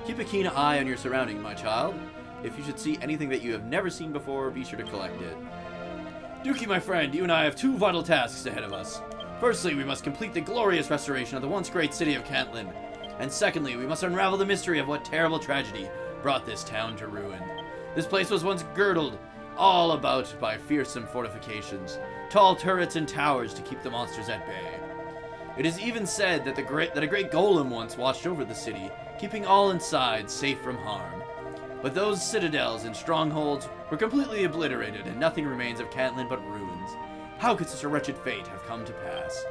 Keep a keen eye on your surroundings, my child. If you should see anything that you have never seen before, be sure to collect it. Dookie, my friend, you and I have 2 vital tasks ahead of us. Firstly, we must complete the glorious restoration of the once great city of Cantland. And secondly, we must unravel the mystery of what terrible tragedy brought this town to ruin. This place was once girdled all about by fearsome fortifications, tall turrets and towers to keep the monsters at bay. It is even said that a great golem once watched over the city, keeping all inside safe from harm. But those citadels and strongholds were completely obliterated, and nothing remains of Cantland but ruins. How could such a wretched fate have come to pass?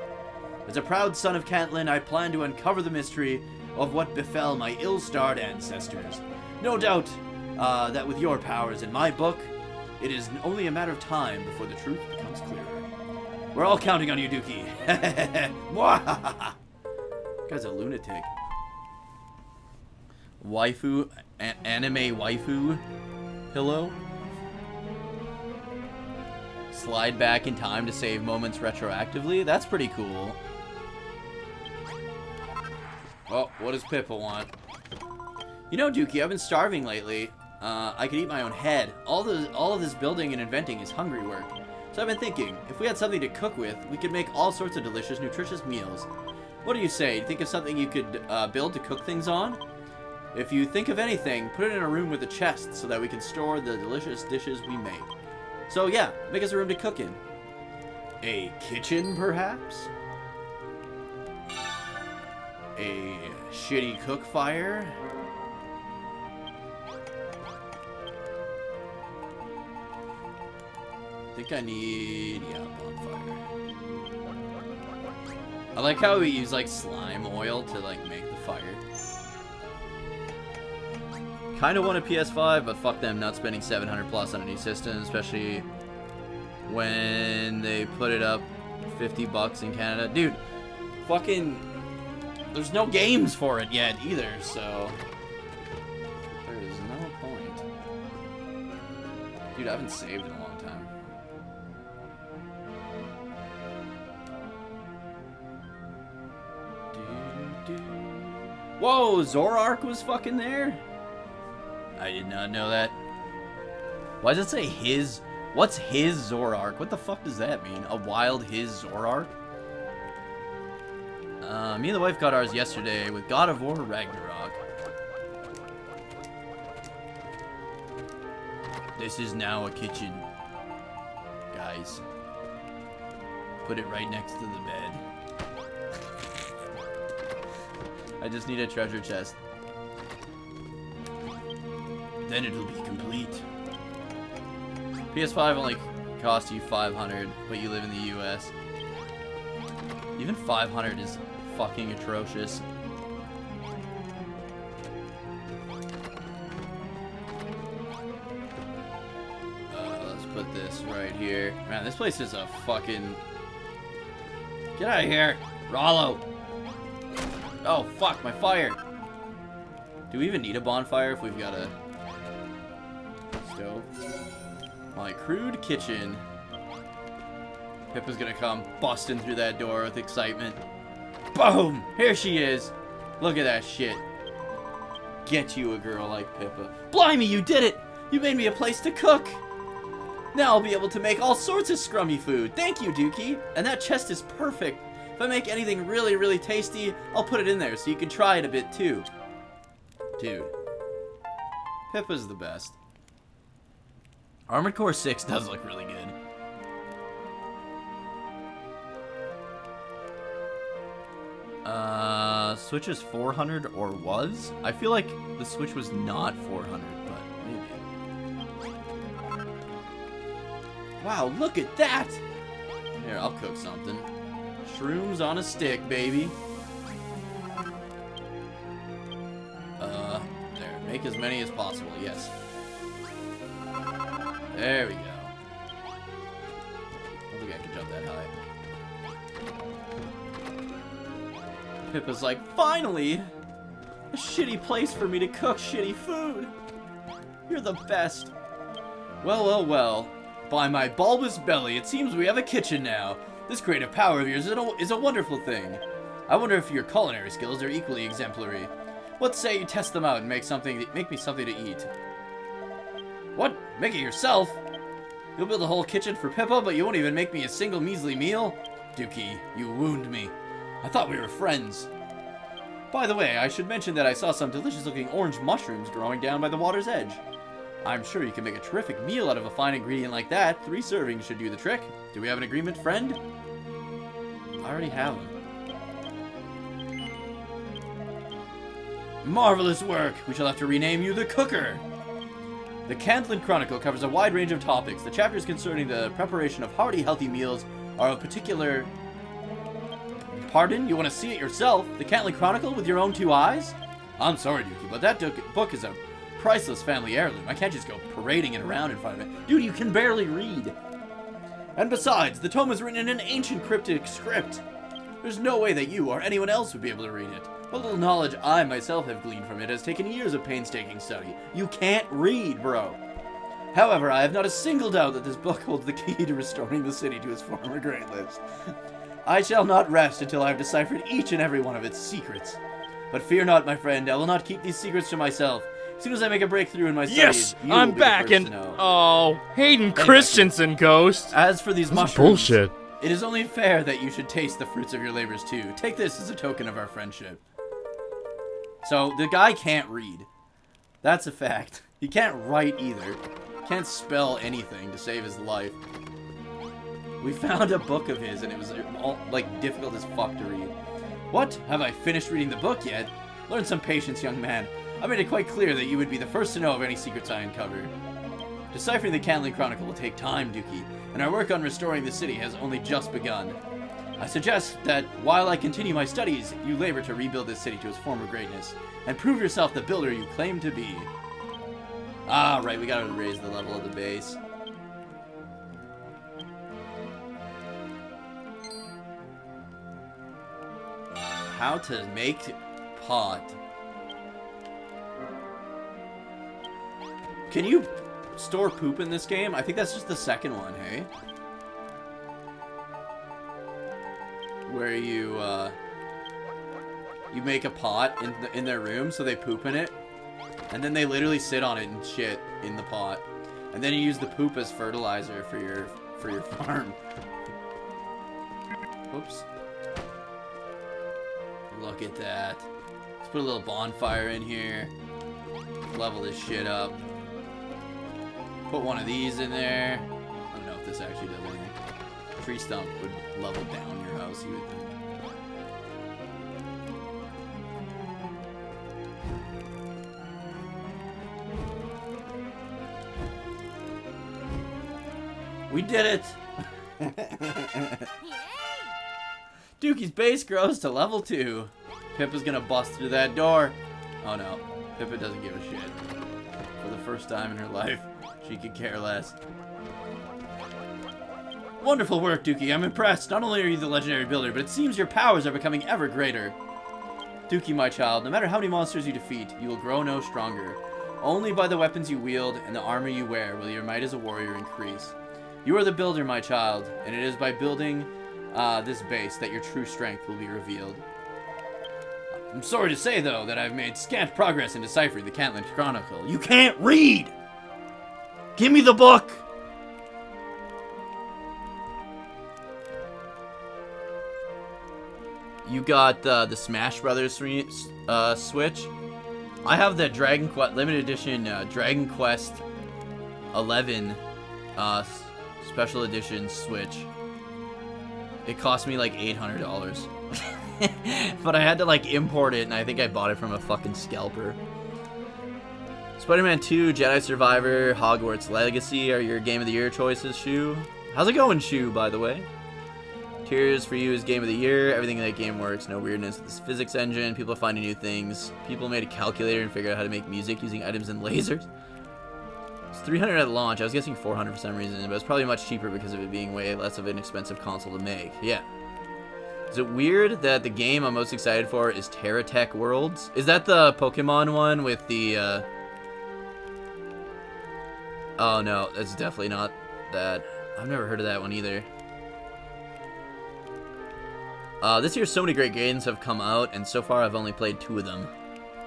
As a proud son of Cantland, I plan to uncover the mystery of what befell my ill-starred ancestors. No doubt that with your powers in my book, it is only a matter of time before the truth becomes clearer. We're all counting on you, Dookie. Guy's a lunatic. Waifu, anime waifu pillow. Slide back in time to save moments retroactively. That's pretty cool. Oh, what does Pippa want? You know, Dookie, I've been starving lately. I could eat my own head. All of this building and inventing is hungry work. So I've been thinking, if we had something to cook with, we could make all sorts of delicious, nutritious meals. What do you say? Do you think of something you could build to cook things on? If you think of anything, put it in a room with a chest so that we can store the delicious dishes we make. So yeah, make us a room to cook in. A kitchen, perhaps? A shitty cook fire? I think I need, yeah, bonfire. I like how we use like slime oil to like make the fire. Kind of want a PS5, but fuck them not spending 700 plus on a new system, especially when they put it up $50 in Canada. Dude, fucking, there's no games for it yet either, so there is no point. Dude, I haven't saved in a long time. Whoa, Zorark was fucking there? I did not know that. Why does it say his? What's his Zorark? What the fuck does that mean? A wild his Zorark? Me and the wife got ours yesterday with God of War Ragnarok. This is now a kitchen. Guys. Put it right next to the bed. I just need a treasure chest. Then it'll be complete. PS5 only costs you $500, but you live in the US. Even $500 is fucking atrocious. Let's put this right here. Man, this place is a fucking... Get out of here, Rollo! Oh, fuck, my fire! Do we even need a bonfire if we've got a... stove? My crude kitchen. Pippa's gonna come busting through that door with excitement. Boom! Here she is! Look at that shit. Get you a girl like Pippa. Blimey, you did it! You made me a place to cook! Now I'll be able to make all sorts of scrummy food. Thank you, Dookie. And that chest is perfect. If I make anything really, really tasty, I'll put it in there so you can try it a bit too. Dude. Pippa's the best. Armored Core 6 does look really good. Switch is 400 or was? I feel like the Switch was not 400, but maybe. Wow, look at that! Here, I'll cook something. Shrooms on a stick, baby. There. Make as many as possible, yes. There we go. I don't think I can jump that high. Pippa's like, finally! A shitty place for me to cook shitty food! You're the best. Well, well, well. By my bulbous belly, it seems we have a kitchen now. This creative power of yours is a wonderful thing. I wonder if your culinary skills are equally exemplary. What say you test them out and make me something to eat? What? Make it yourself? You'll build a whole kitchen for Pippa, but you won't even make me a single measly meal? Dookie, you wound me. I thought we were friends. By the way, I should mention that I saw some delicious-looking orange mushrooms growing down by the water's edge. I'm sure you can make a terrific meal out of a fine ingredient like that. 3 servings should do the trick. Do we have an agreement, friend? I already have them. Marvelous work! We shall have to rename you the Cooker! The Cantland Chronicle covers a wide range of topics. The chapters concerning the preparation of hearty, healthy meals are of particular... Pardon? You want to see it yourself? The Cantland Chronicle with your own 2 eyes? I'm sorry, Dookie, but that book is a priceless family heirloom. I can't just go parading it around in front of it. Dude, you can barely read. And besides, the tome is written in an ancient cryptic script. There's no way that you or anyone else would be able to read it. What little knowledge I myself have gleaned from it has taken years of painstaking study. You can't read, bro. However, I have not a single doubt that this book holds the key to restoring the city to its former greatness. I shall not rest until I have deciphered each and every one of its secrets. But fear not, my friend, I will not keep these secrets to myself. As soon as I make a breakthrough in my studies, you I'm will be back the first and to know. oh, Hayden Christensen, Ghost. As for these This is mushrooms, bullshit. it is only fair that you should taste the fruits of your labors too. Take this as a token of our friendship. So, the guy can't read. That's a fact. He can't write either. Can't spell anything to save his life. We found a book of his and it was all, like, difficult as fuck to read. What? Have I finished reading the book yet? Learn some patience, young man. I made it quite clear that you would be the first to know of any secrets I uncover. Deciphering the Cantland Chronicle will take time, Dookie, and our work on restoring the city has only just begun. I suggest that while I continue my studies, you labor to rebuild this city to its former greatness, and prove yourself the builder you claim to be. Ah, right, we gotta raise the level of the base. How to make pot. Can you store poop in this game? I think that's just the second one, hey? Where you make a pot in their room so they poop in it. And then they literally sit on it and shit in the pot. And then you use the poop as fertilizer for your farm. Oops. Look at that. Let's put a little bonfire in here. Level this shit up. Put one of these in there. I don't know if this actually does anything. Tree stump would level down your house, you would think. We did it! Dookie's base grows to level 2. Pippa's gonna bust through that door. Oh no, Pippa doesn't give a shit. For the first time in her life, she could care less. Wonderful work, Dookie. I'm impressed. Not only are you the legendary builder, but it seems your powers are becoming ever greater. Dookie, my child, no matter how many monsters you defeat, you will grow no stronger. Only by the weapons you wield and the armor you wear will your might as a warrior increase. You are the builder, my child, and it is by building this base that your true strength will be revealed. I'm sorry to say, though, that I've made scant progress in deciphering the Cantland Chronicle. You can't read! Give me the book! You got the Smash Brothers Switch. I have the Dragon Quest limited edition Dragon Quest 11 special edition Switch. It cost me like $800. But I had to like import it, and I think I bought it from a fucking scalper. Spider-Man 2, Jedi Survivor, Hogwarts Legacy are your Game of the Year choices, Shu. How's it going, Shu, by the way? Tears for you is Game of the Year. Everything in that game works. No weirdness with this physics engine. People are finding new things. People made a calculator and figured out how to make music using items and lasers. It's $300 at launch. I was guessing $400 for some reason, but it's probably much cheaper because of it being way less of an expensive console to make. Yeah. Is it weird that the game I'm most excited for is TerraTech Worlds? Is that the Pokemon one with the, Oh no, that's definitely not that. I've never heard of that one either. This year so many great games have come out, and so far I've only played 2 of them.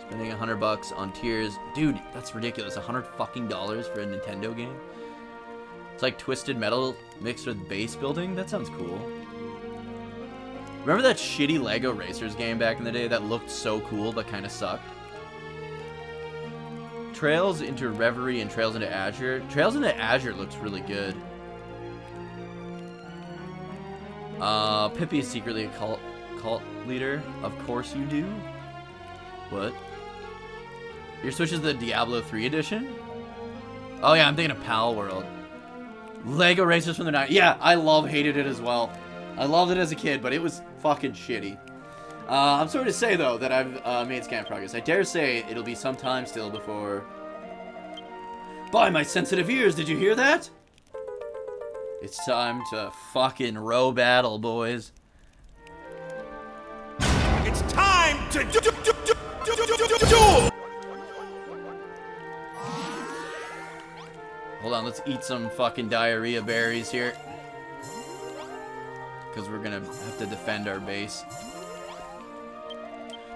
Spending $100 on Tears. Dude, that's ridiculous. $100 fucking dollars for a Nintendo game? It's like Twisted Metal mixed with base building? That sounds cool. Remember that shitty Lego Racers game back in the day that looked so cool but kind of sucked? Trails into Reverie and Trails into Azure. Trails into Azure looks really good. Pippi is secretly a cult leader. Of course you do. What? Your Switch is the Diablo 3 edition? Oh yeah, I'm thinking of Pal World. Lego Racers from the 90s. Yeah, I hated it as well. I loved it as a kid, but it was fucking shitty. I'm sorry to say, though, that I've made scant progress. I dare say it'll be some time still before... By my sensitive ears, did you hear that? It's time to fucking row battle, boys. It's time to do. Hold on, let's eat some fucking diarrhea berries here. Because we're gonna have to defend our base.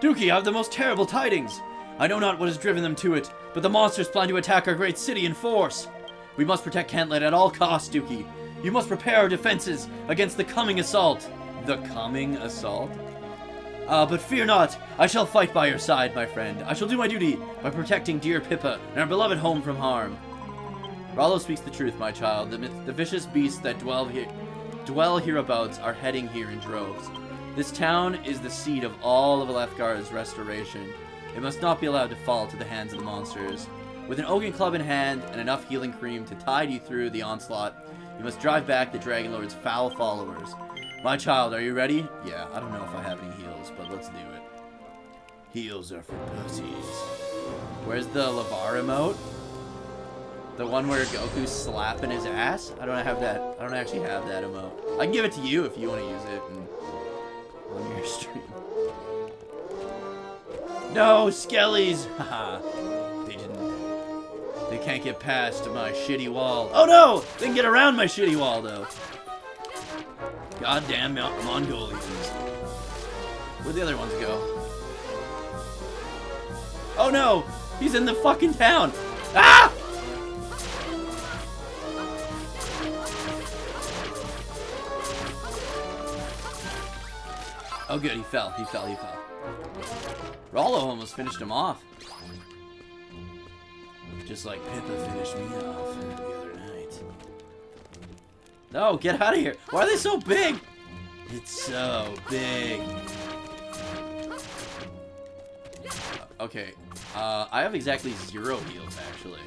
Dookie, I have the most terrible tidings. I know not what has driven them to it, but the monsters plan to attack our great city in force. We must protect Cantland at all costs, Dookie. You must prepare our defenses against the coming assault. The coming assault? But fear not. I shall fight by your side, my friend. I shall do my duty by protecting dear Pippa and our beloved home from harm. Rollo speaks the truth, my child. The vicious beasts that dwell hereabouts are heading here in droves. This town is the seat of all of Alethgar's restoration. It must not be allowed to fall to the hands of the monsters. With an Ogun club in hand and enough healing cream to tide you through the onslaught, you must drive back the Dragon Lord's foul followers. My child, are you ready? Yeah, I don't know if I have any heals, but let's do it. Heals are for pussies. Where's the Lavar emote? The one where Goku's slapping his ass? I don't have that. I don't actually have that emote. I can give it to you if you want to use it on your stream. No, Skellies! Haha. They didn't. They can't get past my shitty wall. Oh no! They can get around my shitty wall though. Goddamn Mongolians. Where'd the other ones go? Oh no! He's in the fucking town! Ah! Oh good, he fell. Rollo almost finished him off. Just like Pippa finished me off the other night. No, get out of here. Why are they so big? It's so big. Okay, I have exactly 0 heals, actually.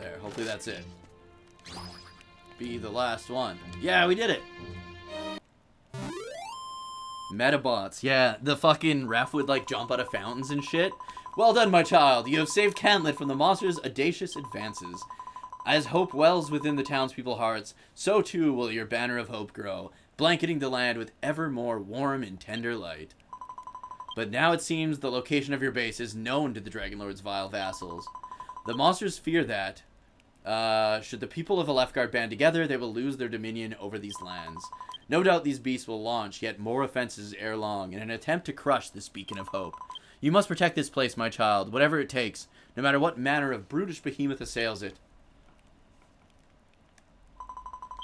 There, hopefully that's it. Be the last one. Yeah, we did it! Metabots. Yeah, the fucking ref would, like, jump out of fountains and shit. Well done, my child. You have saved Cantlet from the monster's audacious advances. As hope wells within the townspeople's hearts, so too will your banner of hope grow, blanketing the land with ever more warm and tender light. But now it seems the location of your base is known to the Dragon Lord's vile vassals. The monsters fear that, should the people of Alefgard band together, they will lose their dominion over these lands. No doubt these beasts will launch yet more offenses ere long in an attempt to crush this beacon of hope. You must protect this place, my child, whatever it takes, no matter what manner of brutish behemoth assails it.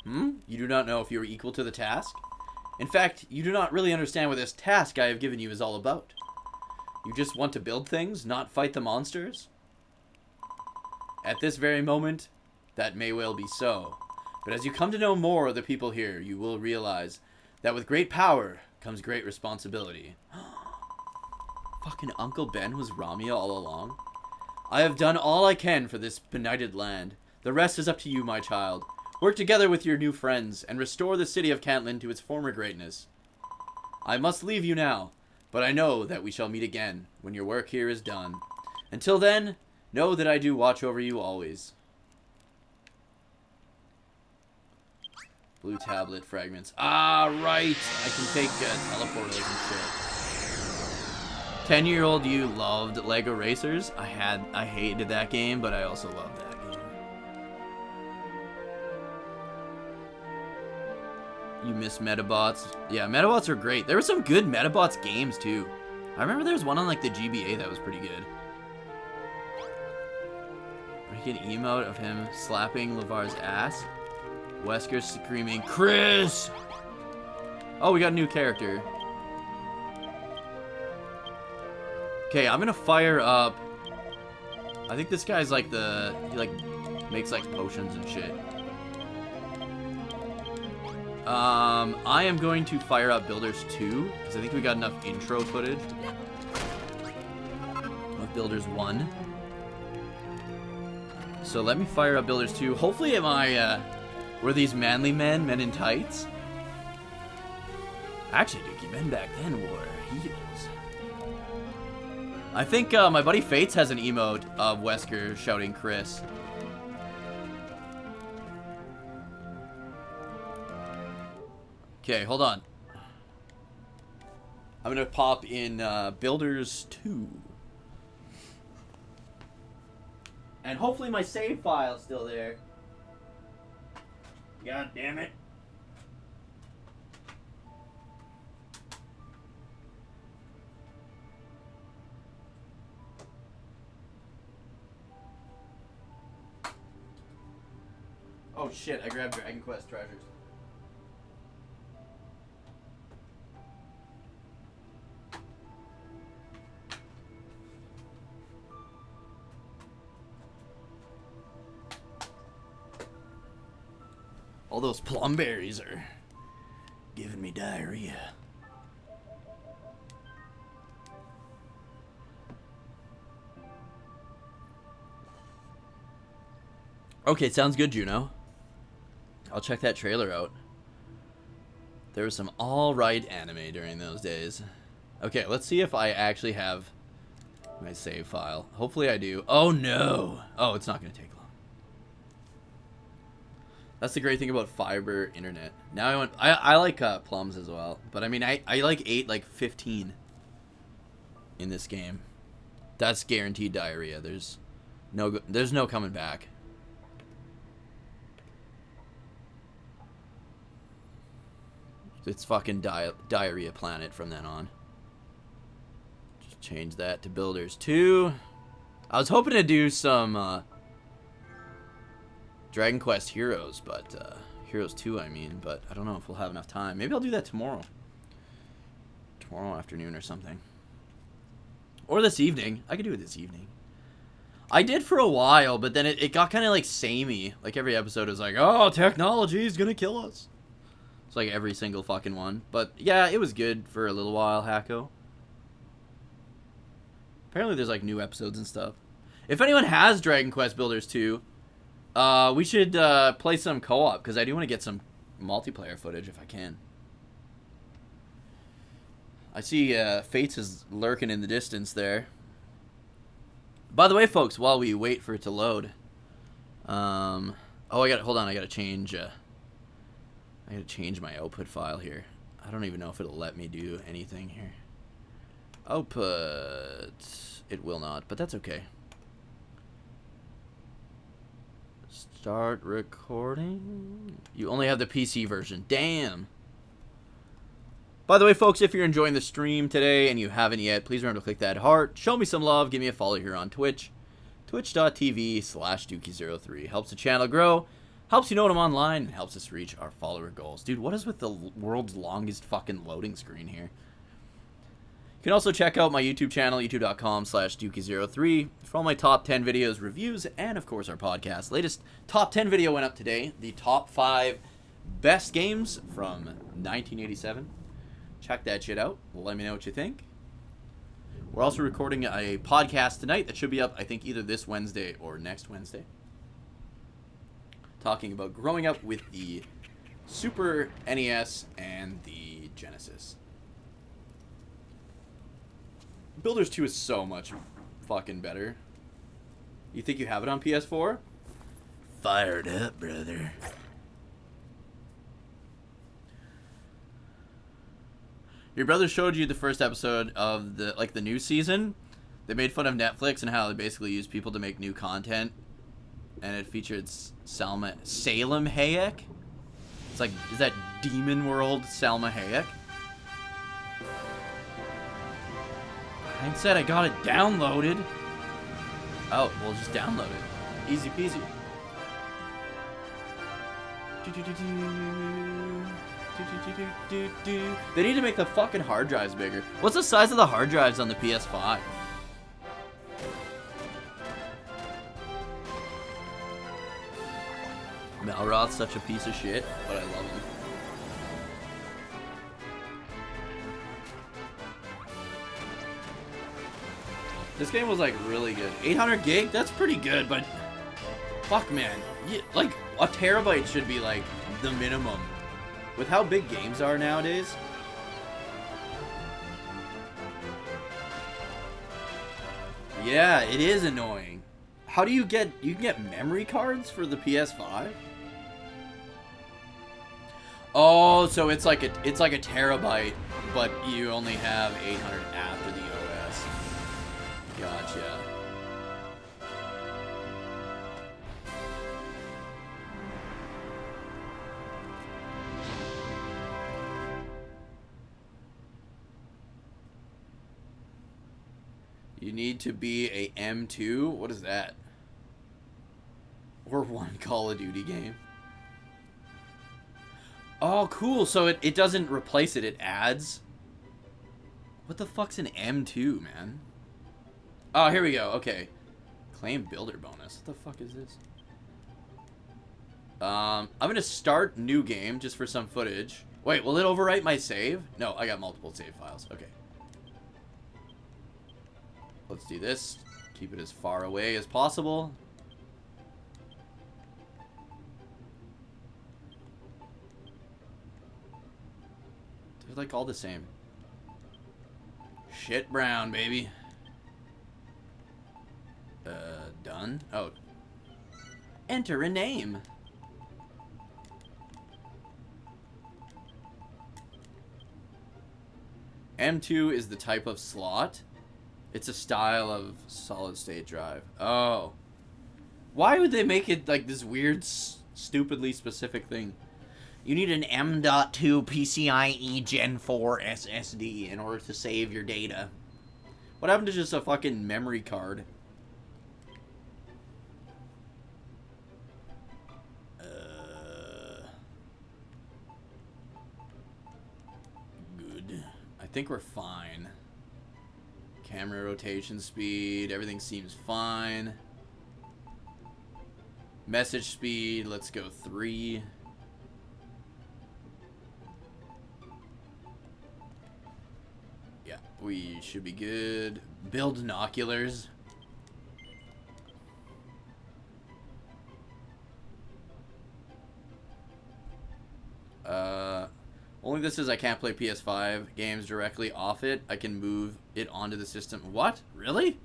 You do not know if you are equal to the task? In fact, you do not really understand what this task I have given you is all about. You just want to build things, not fight the monsters? At this very moment, that may well be so. But as you come to know more of the people here, you will realize that with great power comes great responsibility. Fucking Uncle Ben was Ramia all along. I have done all I can for this benighted land. The rest is up to you, my child. Work together with your new friends and restore the city of Cantlin to its former greatness. I must leave you now, but I know that we shall meet again when your work here is done. Until then, know that I do watch over you always. Blue tablet fragments. Ah, right. I can take teleporters and shit. 10-year-old you loved Lego Racers. I hated that game, but I also loved that game. You miss Metabots. Yeah, Metabots are great. There were some good Metabots games too. I remember there was one on like the GBA that was pretty good. Make an emote of him slapping LeVar's ass. Wesker screaming, Chris! Oh, we got a new character. Okay, I'm gonna fire up. I think this guy's like he like makes like potions and shit. I am going to fire up Builders 2 because I think we got enough intro footage of Builders 1. So let me fire up Builders 2. Hopefully were these manly men in tights? Actually, Dookie, men back then wore heels. I think my buddy Fates has an emote of Wesker shouting Chris. Okay, hold on. I'm gonna pop in Builders 2. And hopefully my save file's still there. God damn it. Oh shit, I grabbed Dragon Quest treasures. All those plum berries are giving me diarrhea. Okay, sounds good, Juno. I'll check that trailer out. There was some alright anime during those days. Okay, let's see if I actually have my save file. Hopefully I do. Oh no. Oh, it's not gonna take long. That's the great thing about fiber internet. Now I like plums as well, but I mean I like 8 like 15 in this game. That's guaranteed diarrhea. There's no coming back. It's fucking diarrhea planet from then on. Just change that to Builders 2. I was hoping to do some Dragon Quest Heroes, but Heroes 2 I mean, but I don't know if we'll have enough time. Maybe I'll do that tomorrow. Tomorrow afternoon or something. Or this evening. I could do it this evening. I did for a while, but then it got kind of like samey. Like every episode is like, oh, technology is gonna kill us. It's like every single fucking one. But yeah, it was good for a little while, Hacko. Apparently there's like new episodes and stuff. If anyone has Dragon Quest Builders 2, we should play some co-op, because I do want to get some multiplayer footage if I can. I see Fates is lurking in the distance there. By the way, folks, while we wait for it to load, hold on, I gotta change my output file here. I don't even know if it'll let me do anything here. Output, it will not, but that's okay. Start recording. You only have the PC version. Damn. By the way, folks, if you're enjoying the stream today and you haven't yet, please remember to click that heart. Show me some love. Give me a follow here on Twitch. Twitch.tv/Dookie03. Helps the channel grow. Helps you know when I'm online. And helps us reach our follower goals. Dude, what is with the world's longest fucking loading screen here? You can also check out my YouTube channel, youtube.com/Dookie03 for all my top 10 videos, reviews, and, of course, our podcast. Latest top 10 video went up today. The top 5 best games from 1987. Check that shit out. Let me know what you think. We're also recording a podcast tonight that should be up, I think, either this Wednesday or next Wednesday. Talking about growing up with the Super NES and the Genesis. Builders 2 is so much fucking better. You think you have it on PS4? Fired up, brother. Your brother showed you the first episode of the new season. They made fun of Netflix and how they basically use people to make new content. And it featured Salma Hayek. It's like, is that Demon World Salma Hayek? I said I got it downloaded. Oh, well, just download it. Easy peasy. They need to make the fucking hard drives bigger. What's the size of the hard drives on the PS5? Malroth's such a piece of shit, but I love him. This game was like really good. 800 gig? That's pretty good, but fuck, man. Like a terabyte should be like the minimum. With how big games are nowadays. Yeah, it is annoying. How do you can get memory cards for the PS5? Oh, so it's like a terabyte, but you only have 800 after the OS. Gotcha. You need to be a M2? What is that? Or one Call of Duty game. Oh, cool. So it doesn't replace it. It adds. What the fuck's an M2, man? Oh, here we go. Okay. Claim builder bonus. What the fuck is this? I'm going to start new game just for some footage. Wait, will it overwrite my save? No, I got multiple save files. Okay. Let's do this. Keep it as far away as possible. They're like all the same. Shit brown, baby. Done? Oh. Enter a name. M2 is the type of slot. It's a style of solid state drive. Oh. Why would they make it like this weird, stupidly specific thing? You need an M.2 PCIe Gen 4 SSD in order to save your data. What happened to just a fucking memory card? Good. I think we're fine. Camera rotation speed, everything seems fine. Message speed, let's go 3. Yeah, we should be good. Build binoculars. Only this is I can't play PS5 games directly off it. I can move it onto the system. What? Really?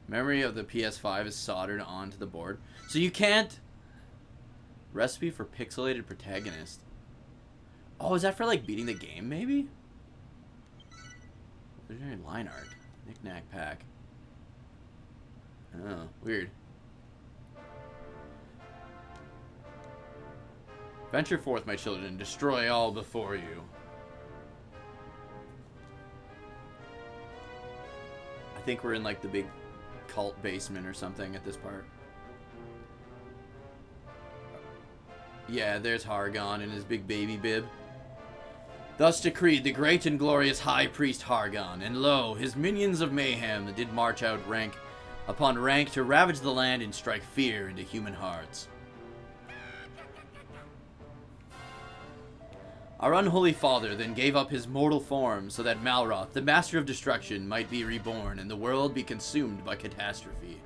Memory of the PS5 is soldered onto the board. So you can't... Recipe for pixelated protagonist. Oh, is that for like beating the game maybe? Legendary line art. Knick-knack pack. Oh, weird. Venture forth, my children. Destroy all before you. I think we're in like the big cult basement or something at this part. Yeah, there's Hargon in his big baby bib. Thus decreed the great and glorious High Priest Hargon, and lo, his minions of mayhem did march out rank upon rank to ravage the land and strike fear into human hearts. Our unholy father then gave up his mortal form so that Malroth, the master of destruction, might be reborn and the world be consumed by catastrophe.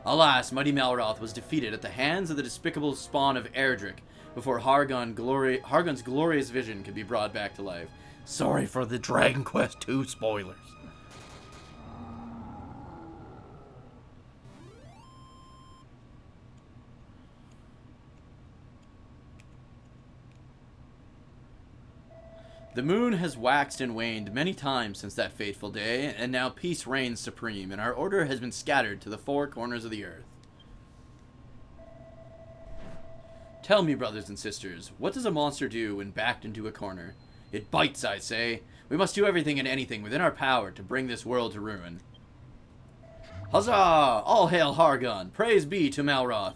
Alas, mighty Malroth was defeated at the hands of the despicable spawn of Erdrick before Hargon's glorious vision could be brought back to life. Sorry for the Dragon Quest II spoilers. The moon has waxed and waned many times since that fateful day, and now peace reigns supreme, and our order has been scattered to the four corners of the earth. Tell me, brothers and sisters, what does a monster do when backed into a corner? It bites, I say. We must do everything and anything within our power to bring this world to ruin. Huzzah! All hail Hargon! Praise be to Malroth!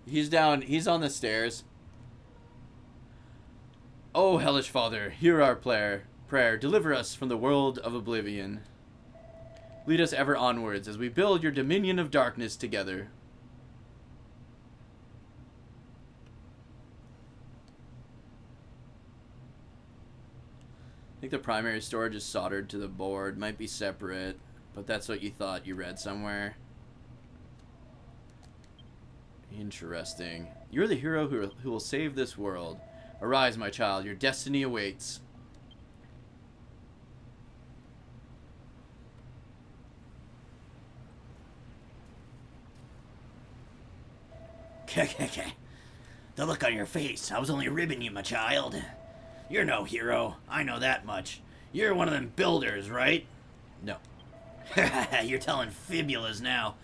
He's down. He's on the stairs. Oh, hellish father, hear our prayer. Deliver us from the world of oblivion. Lead us ever onwards as we build your dominion of darkness together. I think the primary storage is soldered to the board. Might be separate, but that's what you thought you read somewhere. Interesting. You're the hero who will save this world. Arise, my child. Your destiny awaits. The look on your face. I was only ribbing you, my child. You're no hero. I know that much. You're one of them builders, right? No. You're telling fibulas now.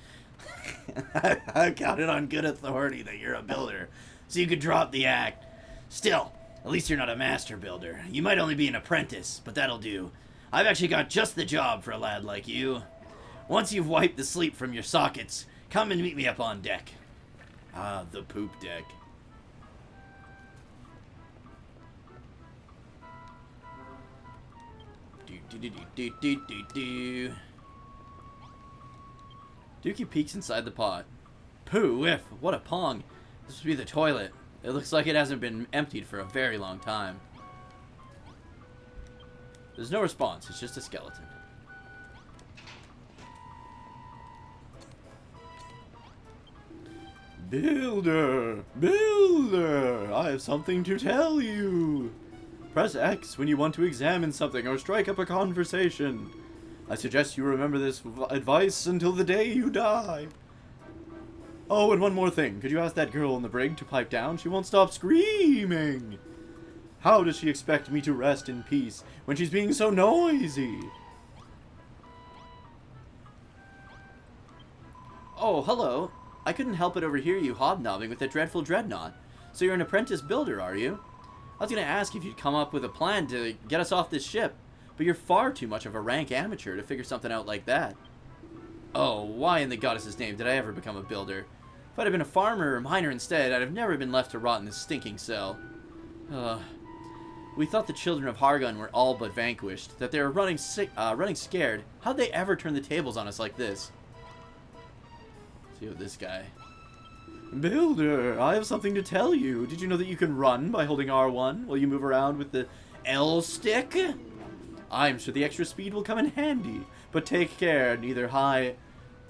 I counted on good authority that you're a builder, so you could drop the act. Still, at least you're not a master builder. You might only be an apprentice, but that'll do. I've actually got just the job for a lad like you. Once you've wiped the sleep from your sockets, come and meet me up on deck. Ah, the poop deck. Dookie peeks inside the pot. Pooh, whiff, what a pong. This must be the toilet. It looks like it hasn't been emptied for a very long time. There's no response, it's just a skeleton. Builder! Builder! I have something to tell you! Press X when you want to examine something or strike up a conversation. I suggest you remember this advice until the day you die. Oh, and one more thing. Could you ask that girl in the brig to pipe down? She won't stop screaming. How does she expect me to rest in peace when she's being so noisy? Oh, hello. I couldn't help but overhear you hobnobbing with that dreadful dreadnought. So you're an apprentice builder, are you? I was going to ask if you'd come up with a plan to get us off this ship, but you're far too much of a rank amateur to figure something out like that. Oh, why in the goddess's name did I ever become a builder? If I'd have been a farmer or miner instead, I'd have never been left to rot in this stinking cell. We thought the children of Hargun were all but vanquished, that they were running scared. How'd they ever turn the tables on us like this? Let's see what this guy... Builder, I have something to tell you. Did you know that you can run by holding R1 while you move around with the L stick? I'm sure the extra speed will come in handy, but take care near high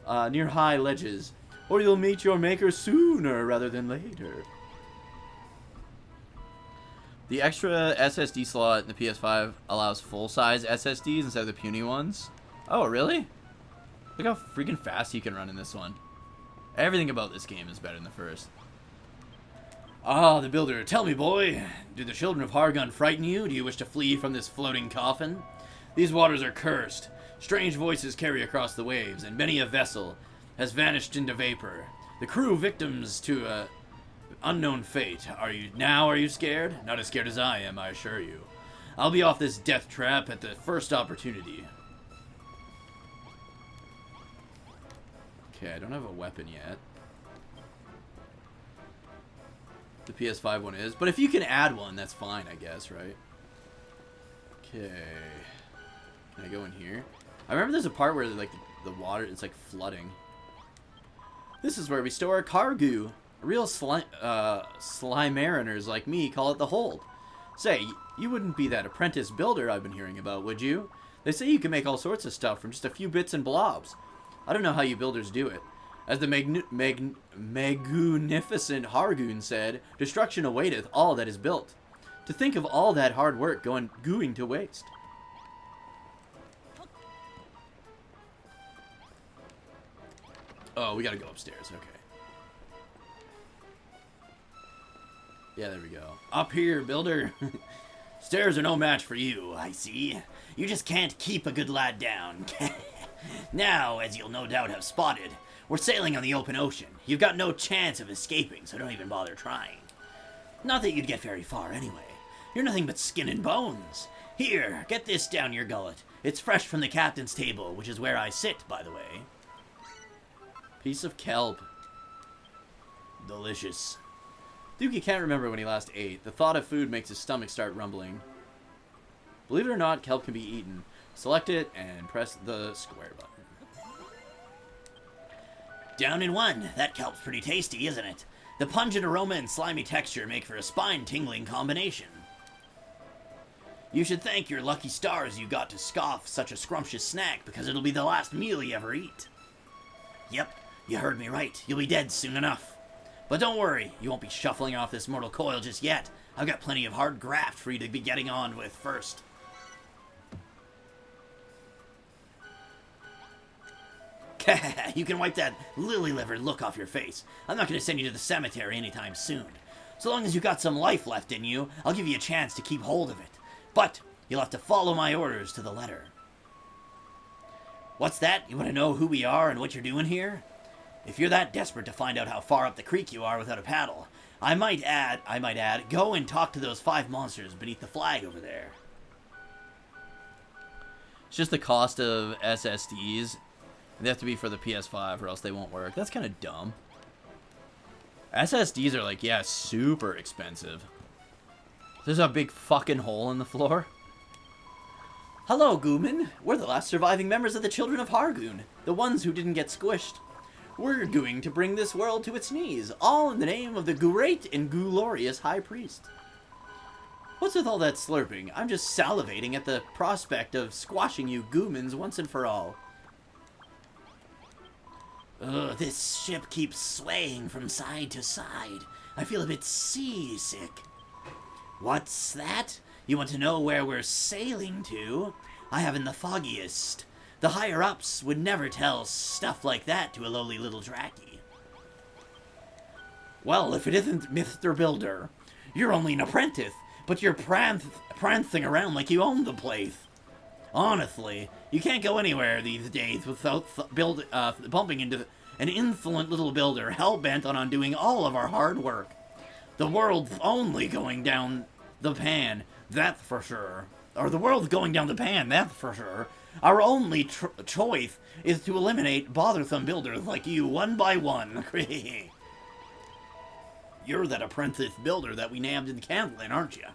ledges, or you'll meet your maker sooner rather than later. The extra SSD slot in the PS5 allows full-size SSDs instead of the puny ones. Oh, really? Look how freaking fast you can run in this one. Everything about this game is better than the first. Ah, the builder. Tell me, boy, do the children of Hargun frighten you? Do you wish to flee from this floating coffin? These waters are cursed. Strange voices carry across the waves, and many a vessel has vanished into vapor. The crew victims to unknown fate. Are you scared? Not as scared as I am, I assure you. I'll be off this death trap at the first opportunity. Okay, I don't have a weapon yet. The PS5 one is, but if you can add one, that's fine, I guess, right? Okay. Can I go in here? I remember there's a part where like the water, it's like flooding. This is where we store our cargo. Real slime mariners like me call it the hold. Say, you wouldn't be that apprentice builder I've been hearing about, would you? They say you can make all sorts of stuff from just a few bits and blobs. I don't know how you builders do it. As the magnificent Hargun said, destruction awaiteth all that is built. To think of all that hard work going to waste. Oh, we gotta go upstairs, okay. Yeah, there we go. Up here, builder. Stairs are no match for you, I see. You just can't keep a good lad down. Now, as you'll no doubt have spotted, we're sailing on the open ocean. You've got no chance of escaping, so don't even bother trying. Not that you'd get very far anyway. You're nothing but skin and bones. Here, get this down your gullet. It's fresh from the captain's table, which is where I sit, by the way. Piece of kelp. Delicious. Dookie can't remember when he last ate. The thought of food makes his stomach start rumbling. Believe it or not, kelp can be eaten. Select it and press the square button. Down in one. That kelp's pretty tasty, isn't it? The pungent aroma and slimy texture make for a spine-tingling combination. You should thank your lucky stars you got to scoff such a scrumptious snack, because it'll be the last meal you ever eat. Yep, you heard me right. You'll be dead soon enough. But don't worry, you won't be shuffling off this mortal coil just yet. I've got plenty of hard graft for you to be getting on with first. You can wipe that lily-livered look off your face. I'm not going to send you to the cemetery anytime soon. So long as you got some life left in you, I'll give you a chance to keep hold of it. But you'll have to follow my orders to the letter. What's that? You want to know who we are and what you're doing here? If you're that desperate to find out how far up the creek you are without a paddle, I might add, go and talk to those 5 monsters beneath the flag over there. It's just the cost of SSDs. They have to be for the PS5 or else they won't work. That's kind of dumb. SSDs are like, yeah, super expensive. There's a big fucking hole in the floor. Hello, Gooman. We're the last surviving members of the Children of Hargun, the ones who didn't get squished. We're going to bring this world to its knees, all in the name of the great and glorious High Priest. What's with all that slurping? I'm just salivating at the prospect of squashing you Goomans once and for all. Ugh, this ship keeps swaying from side to side. I feel a bit seasick. What's that? You want to know where we're sailing to? I haven't the foggiest. The higher-ups would never tell stuff like that to a lowly little draki. Well, if it isn't Mr. Builder, you're only an apprentice, but you're prancing around like you own the place. Honestly, you can't go anywhere these days without bumping into an insolent little builder hell-bent on undoing all of our hard work. The world's only going down the pan, that's for sure. Or the world's going down the pan, that's for sure. Our only choice is to eliminate bothersome builders like you one by one. You're that apprentice builder that we nabbed in Cantlin, aren't you?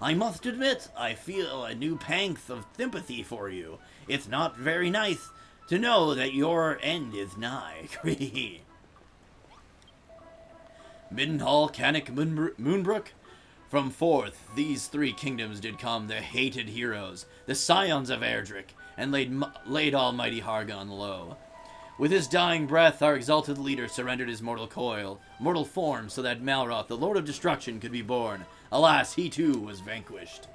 I must admit, I feel a new pangs of sympathy for you. It's not very nice to know that your end is nigh. Middenhall, Cannock, Moonbrook? From forth these three kingdoms did come the hated heroes, the scions of Erdrick, and laid almighty Hargon low. With his dying breath, our exalted leader surrendered his mortal form, so that Malroth, the Lord of Destruction, could be born. Alas, he too was vanquished.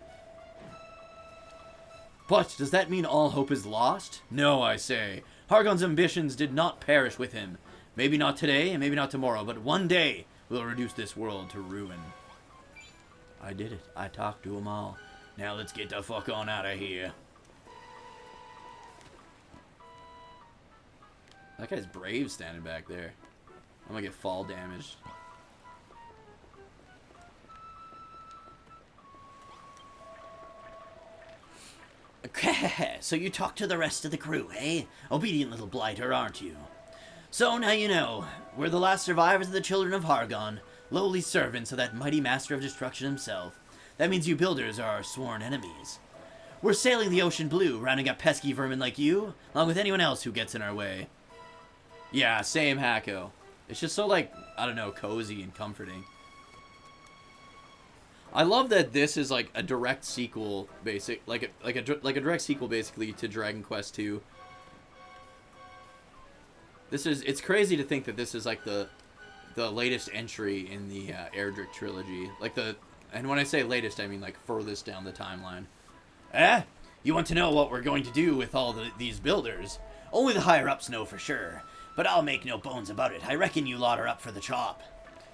But does that mean all hope is lost? No, I say. Hargon's ambitions did not perish with him. Maybe not today, and maybe not tomorrow, but one day we'll reduce this world to ruin. I did it. I talked to them all. Now let's get the fuck on out of here. That guy's brave standing back there. I'm gonna get fall damaged. Okay, so you talk to the rest of the crew, eh? Obedient little blighter, aren't you? So now you know, we're the last survivors of the children of Hargon, lowly servants of that mighty master of destruction himself. That means you builders are our sworn enemies. We're sailing the ocean blue, rounding up pesky vermin like you, along with anyone else who gets in our way. Yeah, same, Hacko. It's just so, like, I don't know, cozy and comforting. I love that this is like a direct sequel, like a direct sequel basically to Dragon Quest II. It's crazy to think that this is like the latest entry in the Erdrick trilogy. And when I say latest, I mean like furthest down the timeline. You want to know what we're going to do with all these builders? Only the higher-ups know for sure, but I'll make no bones about it. I reckon you lot are up for the chop.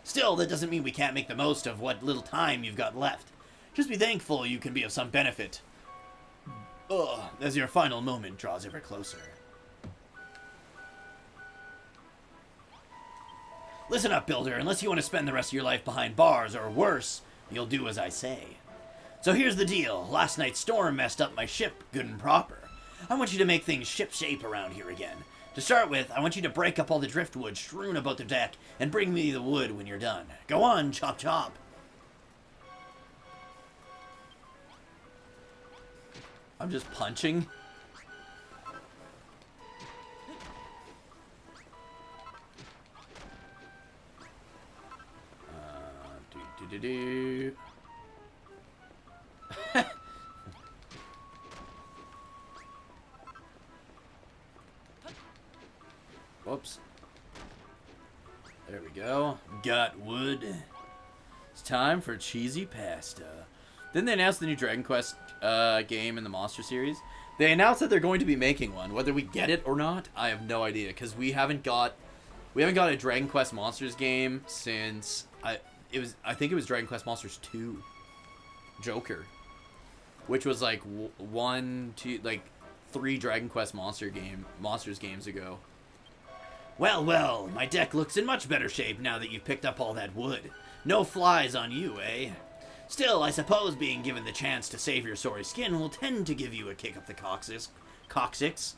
Still, that doesn't mean we can't make the most of what little time you've got left. Just be thankful you can be of some benefit. As your final moment draws ever closer. Listen up, Builder. Unless you want to spend the rest of your life behind bars, or worse, you'll do as I say. So here's the deal. Last night's storm messed up my ship good and proper. I want you to make things ship-shape around here again. To start with, I want you to break up all the driftwood strewn about the deck and bring me the wood when you're done. Go on, chop chop. I'm just punching. Do. Whoops. There we go. Got wood. It's time for cheesy pasta. Didn't they announce the new Dragon Quest game in the Monster series? They announced that they're going to be making one. Whether we get it or not, I have no idea, because we haven't got a Dragon Quest Monsters game since I think it was Dragon Quest Monsters 2 Joker, which was like 3 Dragon Quest Monsters games ago. Well, my deck looks in much better shape now that you've picked up all that wood. No flies on you, eh? Still, I suppose being given the chance to save your sorry skin will tend to give you a kick up the coccyx. Coccyx?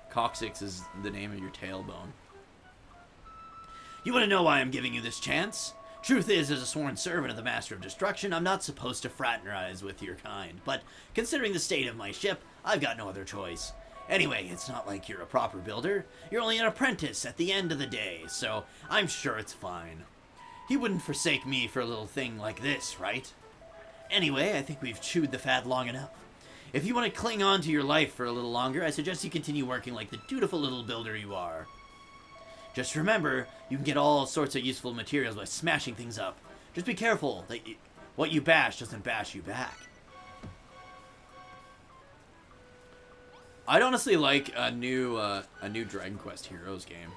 Coccyx is the name of your tailbone. You want to know why I'm giving you this chance? Truth is, as a sworn servant of the Master of Destruction, I'm not supposed to fraternize with your kind, but considering the state of my ship, I've got no other choice. Anyway, it's not like you're a proper builder. You're only an apprentice at the end of the day, so I'm sure it's fine. He wouldn't forsake me for a little thing like this, right? Anyway, I think we've chewed the fat long enough. If you want to cling on to your life for a little longer, I suggest you continue working like the dutiful little builder you are. Just remember, you can get all sorts of useful materials by smashing things up. Just be careful that what you bash doesn't bash you back. I'd honestly like a new Dragon Quest Heroes game.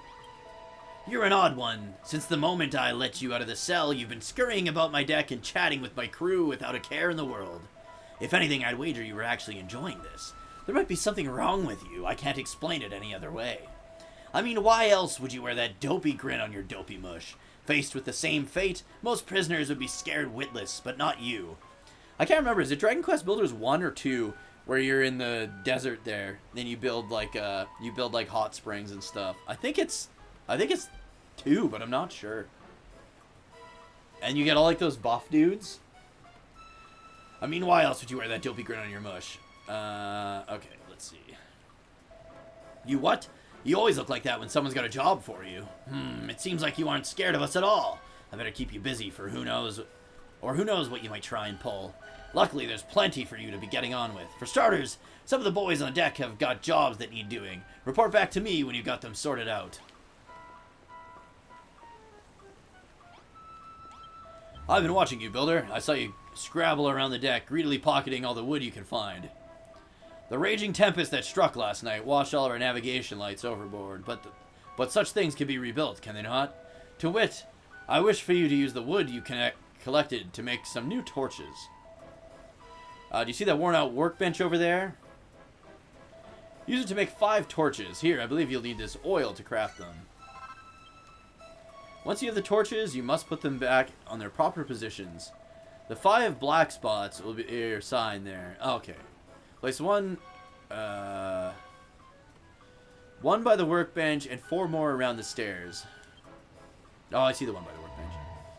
You're an odd one. Since the moment I let you out of the cell, you've been scurrying about my deck and chatting with my crew without a care in the world. If anything, I'd wager you were actually enjoying this. There might be something wrong with you. I can't explain it any other way. I mean, why else would you wear that dopey grin on your dopey mush? Faced with the same fate, most prisoners would be scared witless, but not you. I can't remember. Is it Dragon Quest Builders 1 or 2 where you're in the desert there, then you build like hot springs and stuff? I think it's 2, but I'm not sure. And you get all like those buff dudes. I mean, why else would you wear that dopey grin on your mush? Okay, let's see. You what? You always look like that when someone's got a job for you. It seems like you aren't scared of us at all. I better keep you busy for who knows what you might try and pull. Luckily, there's plenty for you to be getting on with. For starters, some of the boys on deck have got jobs that need doing. Report back to me when you got them sorted out. I've been watching you, Builder. I saw you scrabble around the deck, greedily pocketing all the wood you can find. The raging tempest that struck last night washed all of our navigation lights overboard, but such things can be rebuilt, can they not? To wit, I wish for you to use the wood you collected to make some new torches. Do you see that worn-out workbench over there? Use it to make 5 torches. Here, I believe you'll need this oil to craft them. Once you have the torches, you must put them back on their proper positions. The 5 black spots will be your sign there. Okay. Place one by the workbench and 4 more around the stairs. Oh, I see the one by the workbench.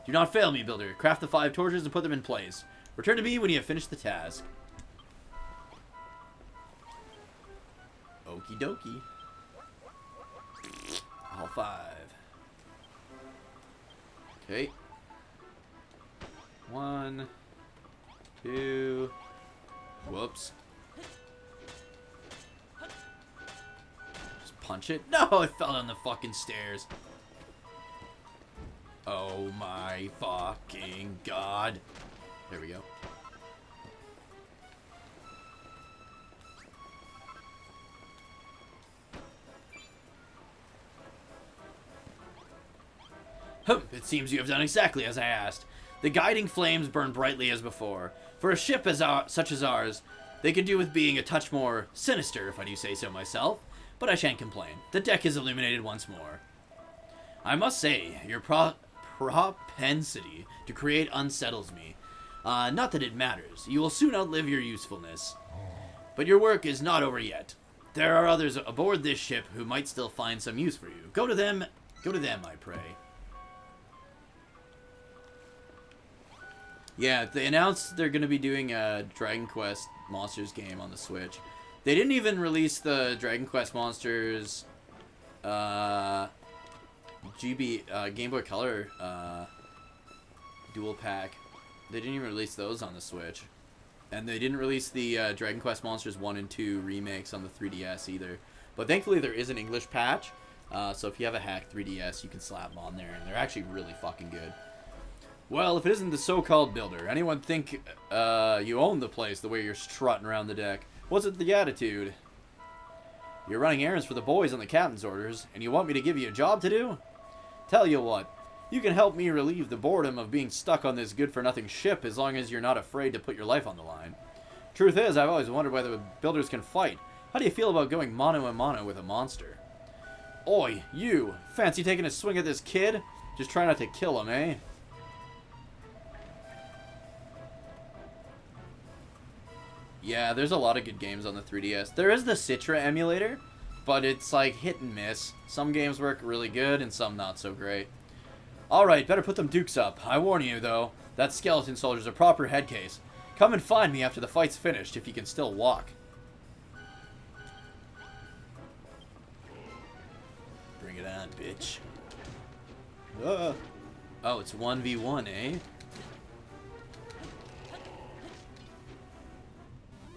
Do not fail me, Builder. Craft the 5 torches and put them in place. Return to me when you have finished the task. Okie dokie. All 5. Okay. 1, 2. Whoops. Just punch it. No, I fell down the fucking stairs. Oh my fucking god. There we go. It seems you have done exactly as I asked. The guiding flames burn brightly as before. For a ship such as ours, they could do with being a touch more sinister, if I do say so myself, but I shan't complain. The deck is illuminated once more. I must say, your propensity to create unsettles me. Not that it matters. You will soon outlive your usefulness. But your work is not over yet. There are others aboard this ship who might still find some use for you. Go to them, I pray. Yeah, they announced they're going to be doing a Dragon Quest Monsters game on the Switch. They didn't even release the Dragon Quest Monsters Game Boy Color dual pack. They didn't even release those on the Switch. And they didn't release the Dragon Quest Monsters 1 and 2 remakes on the 3DS either. But thankfully there is an English patch. So if you have a hacked 3DS, you can slap them on there. And they're actually really fucking good. Well, if it isn't the so-called Builder, anyone think you own the place the way you're strutting around the deck? What's it the attitude? You're running errands for the boys on the captain's orders, and you want me to give you a job to do? Tell you what, you can help me relieve the boredom of being stuck on this good-for-nothing ship as long as you're not afraid to put your life on the line. Truth is, I've always wondered whether builders can fight. How do you feel about going mano-a-mano with a monster? Oi, you! Fancy taking a swing at this kid? Just try not to kill him, eh? Yeah, there's a lot of good games on the 3DS. There is the Citra emulator, but it's like hit and miss. Some games work really good and some not so great. Alright, better put them dukes up. I warn you, though, that skeleton soldier's a proper head case. Come and find me after the fight's finished, if you can still walk. Bring it on, bitch. Oh, it's 1v1, eh?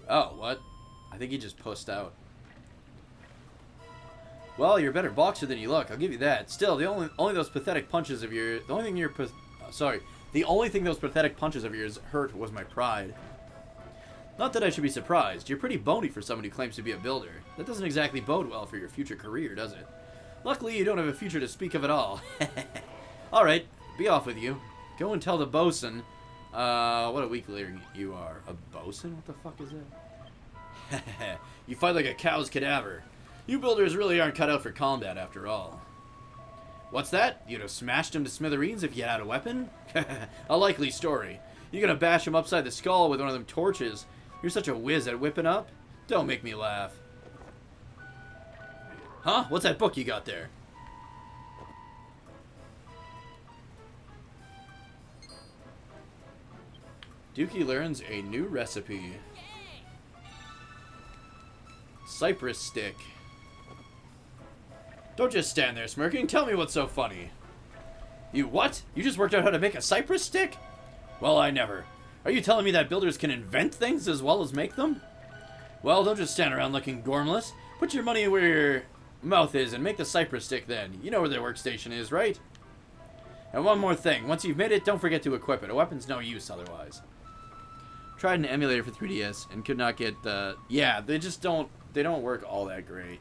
Oh, what? I think he just pushed out. Well, you're a better boxer than you look. I'll give you that. Still, the only those pathetic punches of yours. The only thing the only thing those pathetic punches of yours hurt was my pride. Not that I should be surprised. You're pretty bony for someone who claims to be a builder. That doesn't exactly bode well for your future career, does it? Luckily, you don't have a future to speak of at all. Alright, be off with you. Go and tell the bosun. What a weakling you are. A bosun? What the fuck is that? You fight like a cow's cadaver. You builders really aren't cut out for combat after all. What's that? You'd have smashed him to smithereens if you had a weapon? A likely story. You're gonna bash him upside the skull with one of them torches. You're such a whiz at whipping up. Don't make me laugh. Huh? What's that book you got there? Dookie learns a new recipe. Cypress stick. Don't just stand there smirking. Tell me what's so funny. You what? You just worked out how to make a cypress stick? Well, I never. Are you telling me that builders can invent things as well as make them? Well, don't just stand around looking gormless. Put your money where your mouth is and make the cypress stick then. You know where the workstation is, right? And one more thing. Once you've made it, don't forget to equip it. A weapon's no use otherwise. Tried an emulator for 3DS and could not get the... Yeah, they don't work all that great.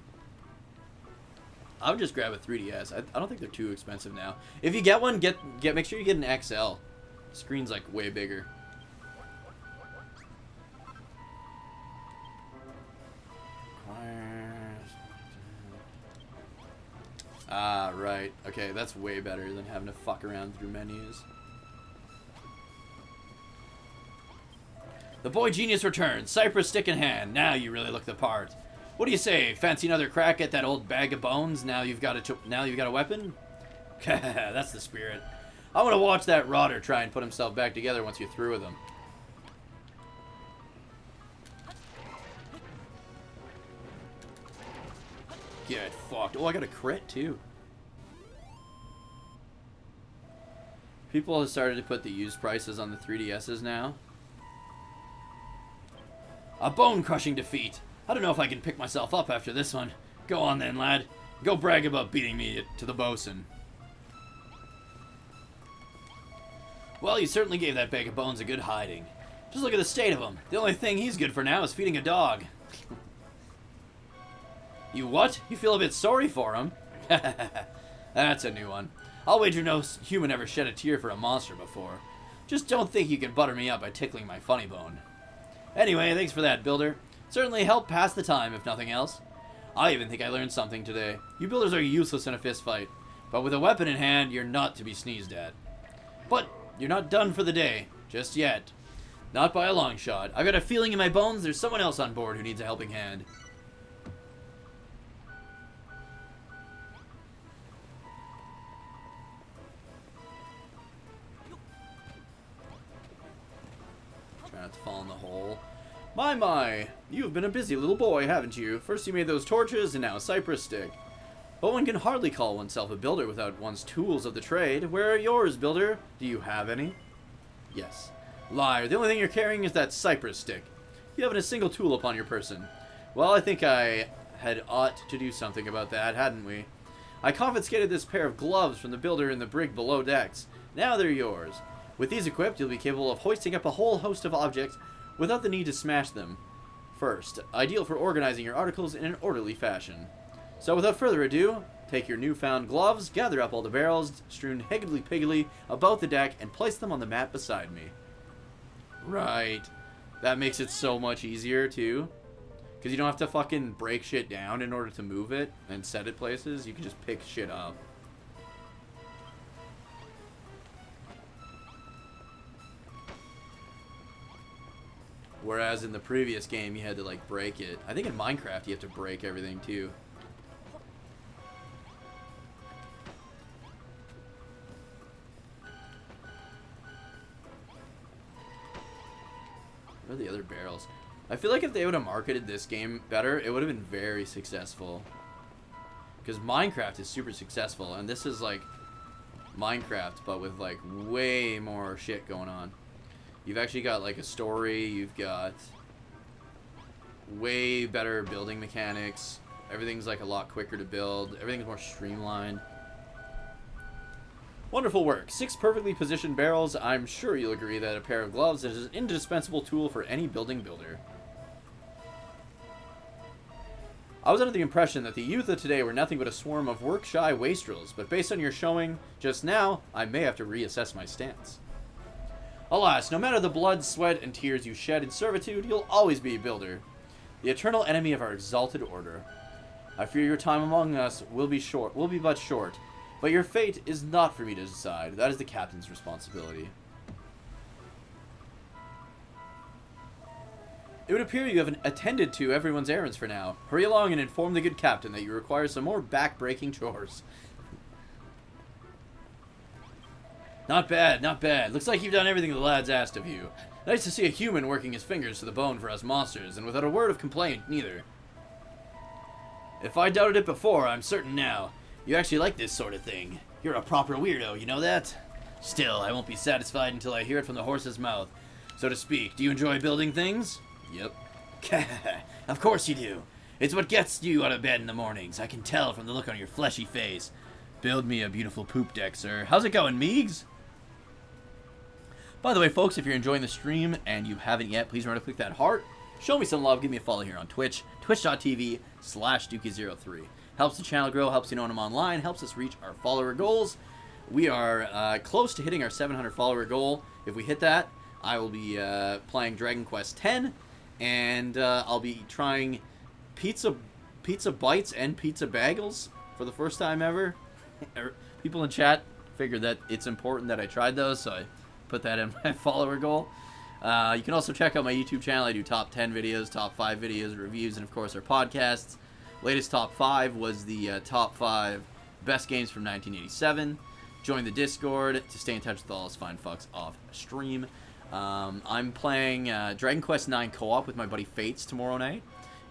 I would just grab a 3DS. I don't think they're too expensive now. If you get one, make sure you get an XL. Screen's like way bigger. Ah, right. Okay, that's way better than having to fuck around through menus. The boy genius returns, cypress stick in hand. Now you really look the part. What do you say? Fancy another crack at that old bag of bones? Now you've got a weapon. That's the spirit. I want to watch that rotter try and put himself back together once you're through with him. Get fucked. Oh, I got a crit too. People have started to put the used prices on the 3DSs now. A bone-crushing defeat. I don't know if I can pick myself up after this one. Go on then, lad. Go brag about beating me to the bosun. Well, you certainly gave that bag of bones a good hiding. Just look at the state of him. The only thing he's good for now is feeding a dog. You what? You feel a bit sorry for him? That's a new one. I'll wager no human ever shed a tear for a monster before. Just don't think you can butter me up by tickling my funny bone. Anyway, thanks for that, builder. Certainly helped pass the time, if nothing else. I even think I learned something today. You builders are useless in a fist fight, but with a weapon in hand, you're not to be sneezed at. But you're not done for the day, just yet. Not by a long shot. I've got a feeling in my bones there's someone else on board who needs a helping hand. Try not to fall in the hole. My, you've been a busy little boy, haven't you? First you made those torches, and now a cypress stick. But one can hardly call oneself a builder without one's tools of the trade. Where are yours, builder? Do you have any? Yes. Liar, the only thing you're carrying is that cypress stick. You haven't a single tool upon your person. Well, I think I had ought to do something about that, hadn't we? I confiscated this pair of gloves from the builder in the brig below decks. Now they're yours. With these equipped, you'll be capable of hoisting up a whole host of objects without the need to smash them first. Ideal for organizing your articles in an orderly fashion. So without further ado, take your newfound gloves, gather up all the barrels strewn higgledy-piggledy about the deck, and place them on the mat beside me. Right. That makes it so much easier, too. Because you don't have to fucking break shit down in order to move it and set it places. You can just pick shit up. Whereas in the previous game, you had to, like, break it. I think in Minecraft, you have to break everything, too. What are the other barrels? I feel like if they would have marketed this game better, it would have been very successful. Because Minecraft is super successful, and this is, like, Minecraft, but with, like, way more shit going on. You've actually got, like, a story, you've got way better building mechanics, Everything's like a lot quicker to build. Everything's more streamlined. Wonderful work. 6 perfectly positioned barrels. I'm sure you'll agree that a pair of gloves is an indispensable tool for any building builder. I was under the impression that the youth of today were nothing but a swarm of work-shy wastrels, but based on your showing just now, I may have to reassess my stance. Alas, no matter the blood, sweat, and tears you shed in servitude, you'll always be a builder, the eternal enemy of our exalted order. I fear your time among us will be but short, but your fate is not for me to decide. That is the captain's responsibility. It would appear you have attended to everyone's errands for now. Hurry along and inform the good captain that you require some more back-breaking chores. Not bad, not bad. Looks like you've done everything the lads asked of you. Nice to see a human working his fingers to the bone for us monsters, and without a word of complaint, neither. If I doubted it before, I'm certain now. You actually like this sort of thing. You're a proper weirdo, you know that? Still, I won't be satisfied until I hear it from the horse's mouth. So to speak, do you enjoy building things? Yep. Of course you do. It's what gets you out of bed in the mornings. I can tell from the look on your fleshy face. Build me a beautiful poop deck, sir. How's it going, Meegs? By the way, folks, if you're enjoying the stream and you haven't yet, please remember to click that heart. Show me some love. Give me a follow here on Twitch. Twitch.tv/Dookie03. Helps the channel grow, helps you know when I'm online, helps us reach our follower goals. We are close to hitting our 700 follower goal. If we hit that, I will be playing Dragon Quest X, and I'll be trying pizza bites and pizza bagels for the first time ever. People in chat figured that it's important that I tried those, so I put that in my follower goal. You can also check out my YouTube channel. I do top 10 videos, top 5 videos, reviews, and of course our podcasts. Latest top 5 was the top 5 best games from 1987. Join the Discord to stay in touch with all us fine fucks off stream. I'm playing Dragon Quest IX co-op with my buddy Fates tomorrow night.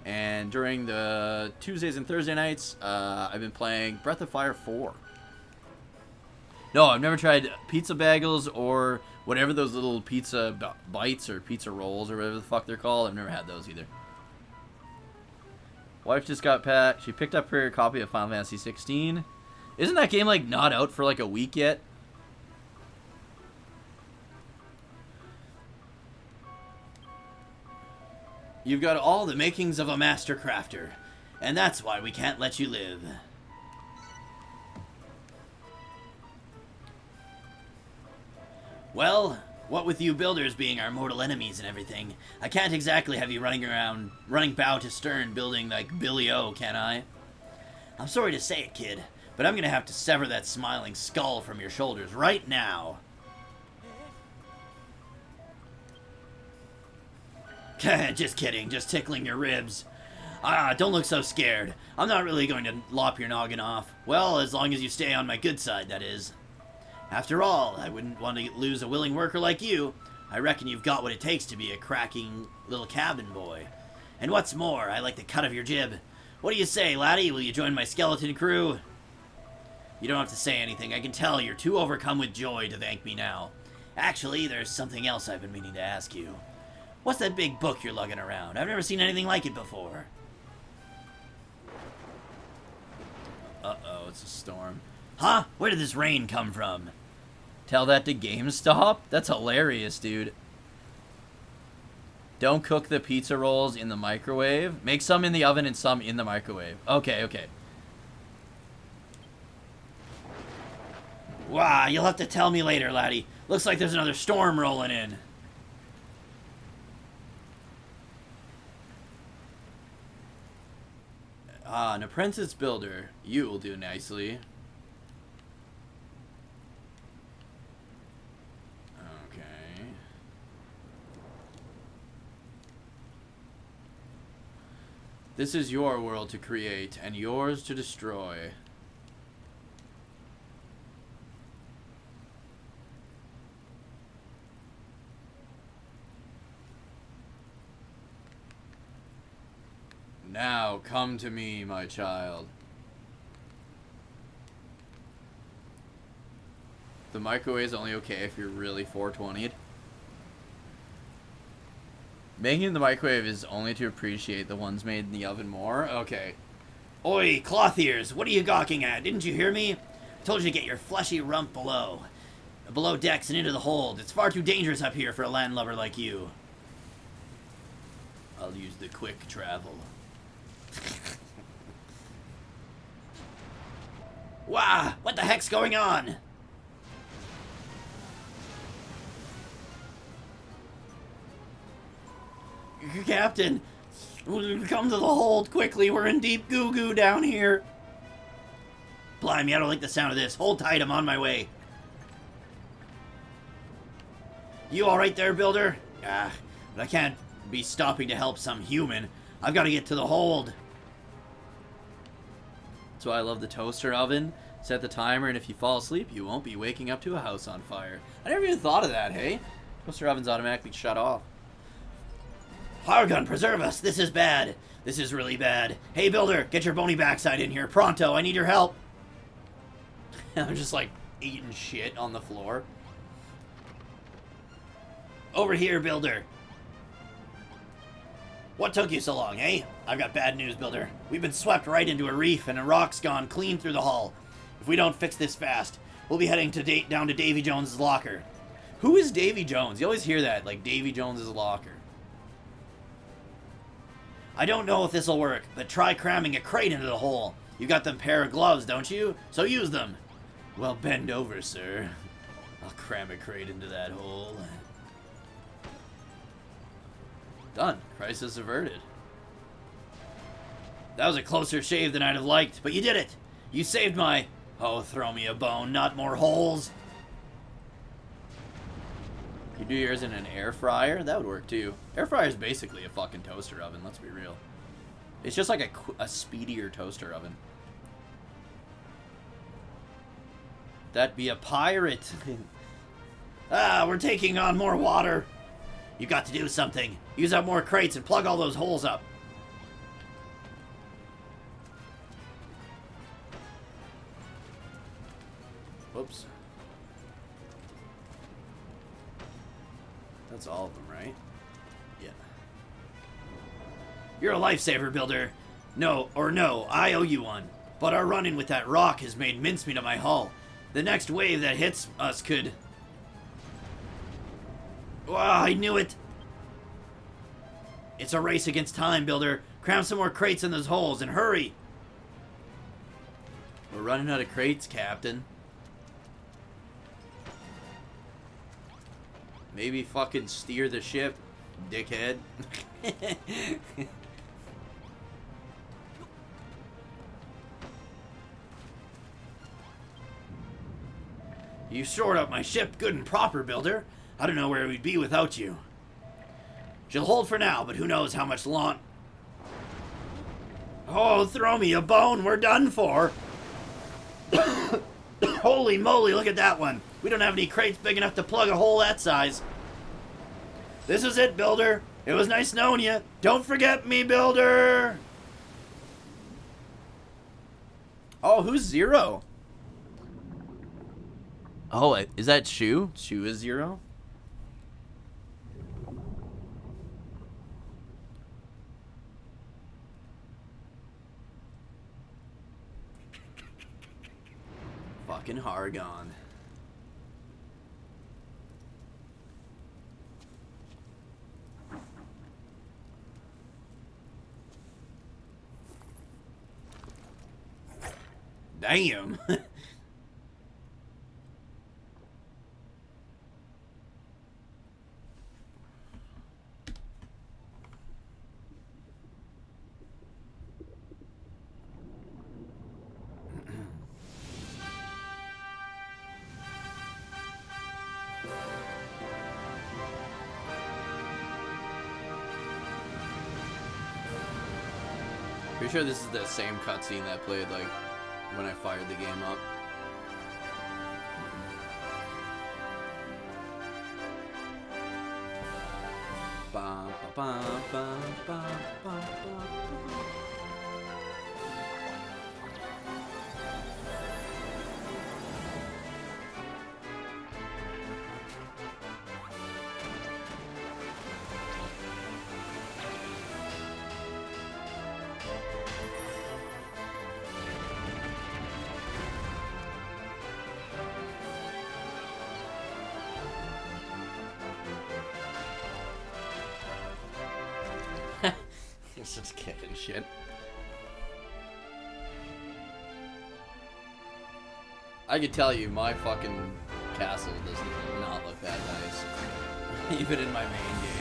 And during the Tuesdays and Thursday nights, I've been playing Breath of Fire 4. No, I've never tried pizza bagels or whatever those little pizza bites or pizza rolls or whatever the fuck they're called. I've never had those either. Wife just got packed. She picked up her copy of Final Fantasy 16. Isn't that game like not out for like a week yet? You've got all the makings of a master crafter, and that's why we can't let you live. Well, what with you builders being our mortal enemies and everything, I can't exactly have you running bow to stern building like Billy O, can I? I'm sorry to say it, kid, but I'm gonna have to sever that smiling skull from your shoulders right now. Just kidding, just tickling your ribs. Don't look so scared. I'm not really going to lop your noggin off. Well, as long as you stay on my good side, that is. After all, I wouldn't want to lose a willing worker like you. I reckon you've got what it takes to be a cracking little cabin boy. And what's more, I like the cut of your jib. What do you say, laddie? Will you join my skeleton crew? You don't have to say anything. I can tell you're too overcome with joy to thank me now. Actually, there's something else I've been meaning to ask you. What's that big book you're lugging around? I've never seen anything like it before. Uh-oh, it's a storm. Huh? Where did this rain come from? Tell that to GameStop? That's hilarious, dude. Don't cook the pizza rolls in the microwave. Make some in the oven and some in the microwave. Okay, okay. Wow, you'll have to tell me later, laddie. Looks like there's another storm rolling in. An apprentice builder. You will do nicely. Okay. This is your world to create and yours to destroy. Now, come to me, my child. The microwave is only okay if you're really 420'd. Making in the microwave is only to appreciate the ones made in the oven more? Okay. Oi, cloth ears, what are you gawking at? Didn't you hear me? I told you to get your fleshy rump below. Below decks and into the hold. It's far too dangerous up here for a landlubber like you. I'll use the quick travel. Wow, what the heck's going on? Captain, come to the hold quickly. We're in deep goo-goo down here. Blimey, I don't like the sound of this. Hold tight, I'm on my way. You alright there, Builder? But I can't be stopping to help some human. I've got to get to the hold. That's why I love the toaster oven. Set the timer, and if you fall asleep, you won't be waking up to a house on fire. I never even thought of that, hey? Toaster oven's automatically shut off. Power gun, preserve us. This is bad. This is really bad. Hey, Builder, get your bony backside in here. Pronto, I need your help. I'm just like eating shit on the floor. Over here, Builder. What took you so long, eh? I've got bad news, Builder. We've been swept right into a reef, and a rock's gone clean through the hull. If we don't fix this fast, we'll be heading down to Davy Jones's locker. Who is Davy Jones? You always hear that, like Davy Jones's locker. I don't know if this'll work, but try cramming a crate into the hole. You got them pair of gloves, don't you? So use them. Well, bend over, sir. I'll cram a crate into that hole. Done. Crisis averted. That was a closer shave than I'd have liked, but you did it. You saved my... Oh, throw me a bone, not more holes. You do yours in an air fryer? That would work too. Air fryer is basically a fucking toaster oven, let's be real. It's just like a speedier toaster oven. That'd be a pirate. We're taking on more water. You got to do something. Use up more crates and plug all those holes up. Whoops. That's all of them, right? Yeah. You're a lifesaver, Builder. No, I owe you one. But our run-in with that rock has made mincemeat of my hull. The next wave that hits us could... Wow, I knew it. It's a race against time, Builder. Cram some more crates in those holes and hurry. We're running out of crates, Captain. Maybe fucking steer the ship, dickhead. You shored up my ship good and proper, Builder. I don't know where we'd be without you. She'll hold for now, but who knows how much long... Oh, throw me a bone. We're done for. Holy moly, look at that one. We don't have any crates big enough to plug a hole that size. This is it, Builder. It was nice knowing you. Don't forget me, Builder. Oh, who's Zero? Oh, is that Shu? Shu is Zero? Fucking Hargon. Damn. Pretty sure this is the same cutscene that played like when I fired the game up. Ba, ba, ba, ba, ba, ba, ba. It's just kicking shit. I could tell you, my fucking castle does not look that nice. Even in my main game.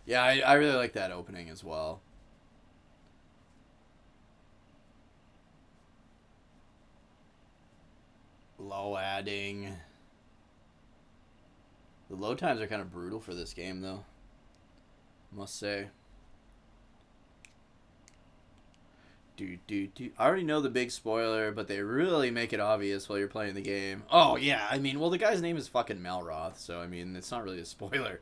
Yeah, I really like that opening as well. Low adding. The load times are kind of brutal for this game, though. Must say. I already know the big spoiler, but they really make it obvious while you're playing the game. Oh, yeah, I mean, well, the guy's name is fucking Malroth, so, I mean, it's not really a spoiler.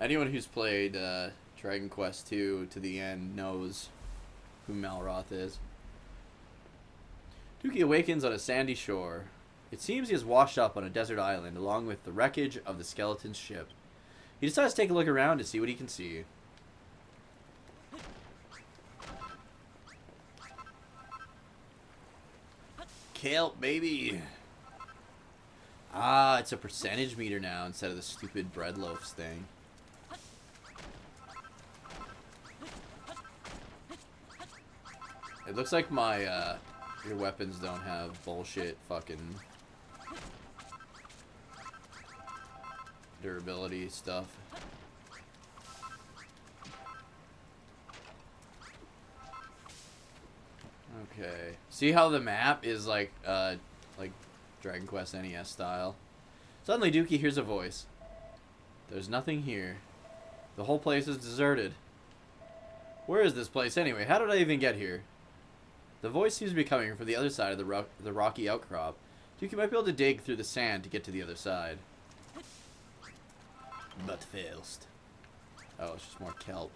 Anyone who's played Dragon Quest II to the end knows who Malroth is. Dookie awakens on a sandy shore. It seems he has washed up on a desert island along with the wreckage of the skeleton's ship. He decides to take a look around to see what he can see. Kelp, baby! Ah, it's a percentage meter now instead of the stupid bread loaves thing. It looks like my, your weapons don't have bullshit fucking durability stuff. Okay. See how the map is like Dragon Quest NES style? Suddenly Dookie hears a voice. There's nothing here. The whole place is deserted. Where is this place anyway? How did I even get here? The voice seems to be coming from the other side of the rocky outcrop. Dookie might be able to dig through the sand to get to the other side. But first. Oh, it's just more kelp.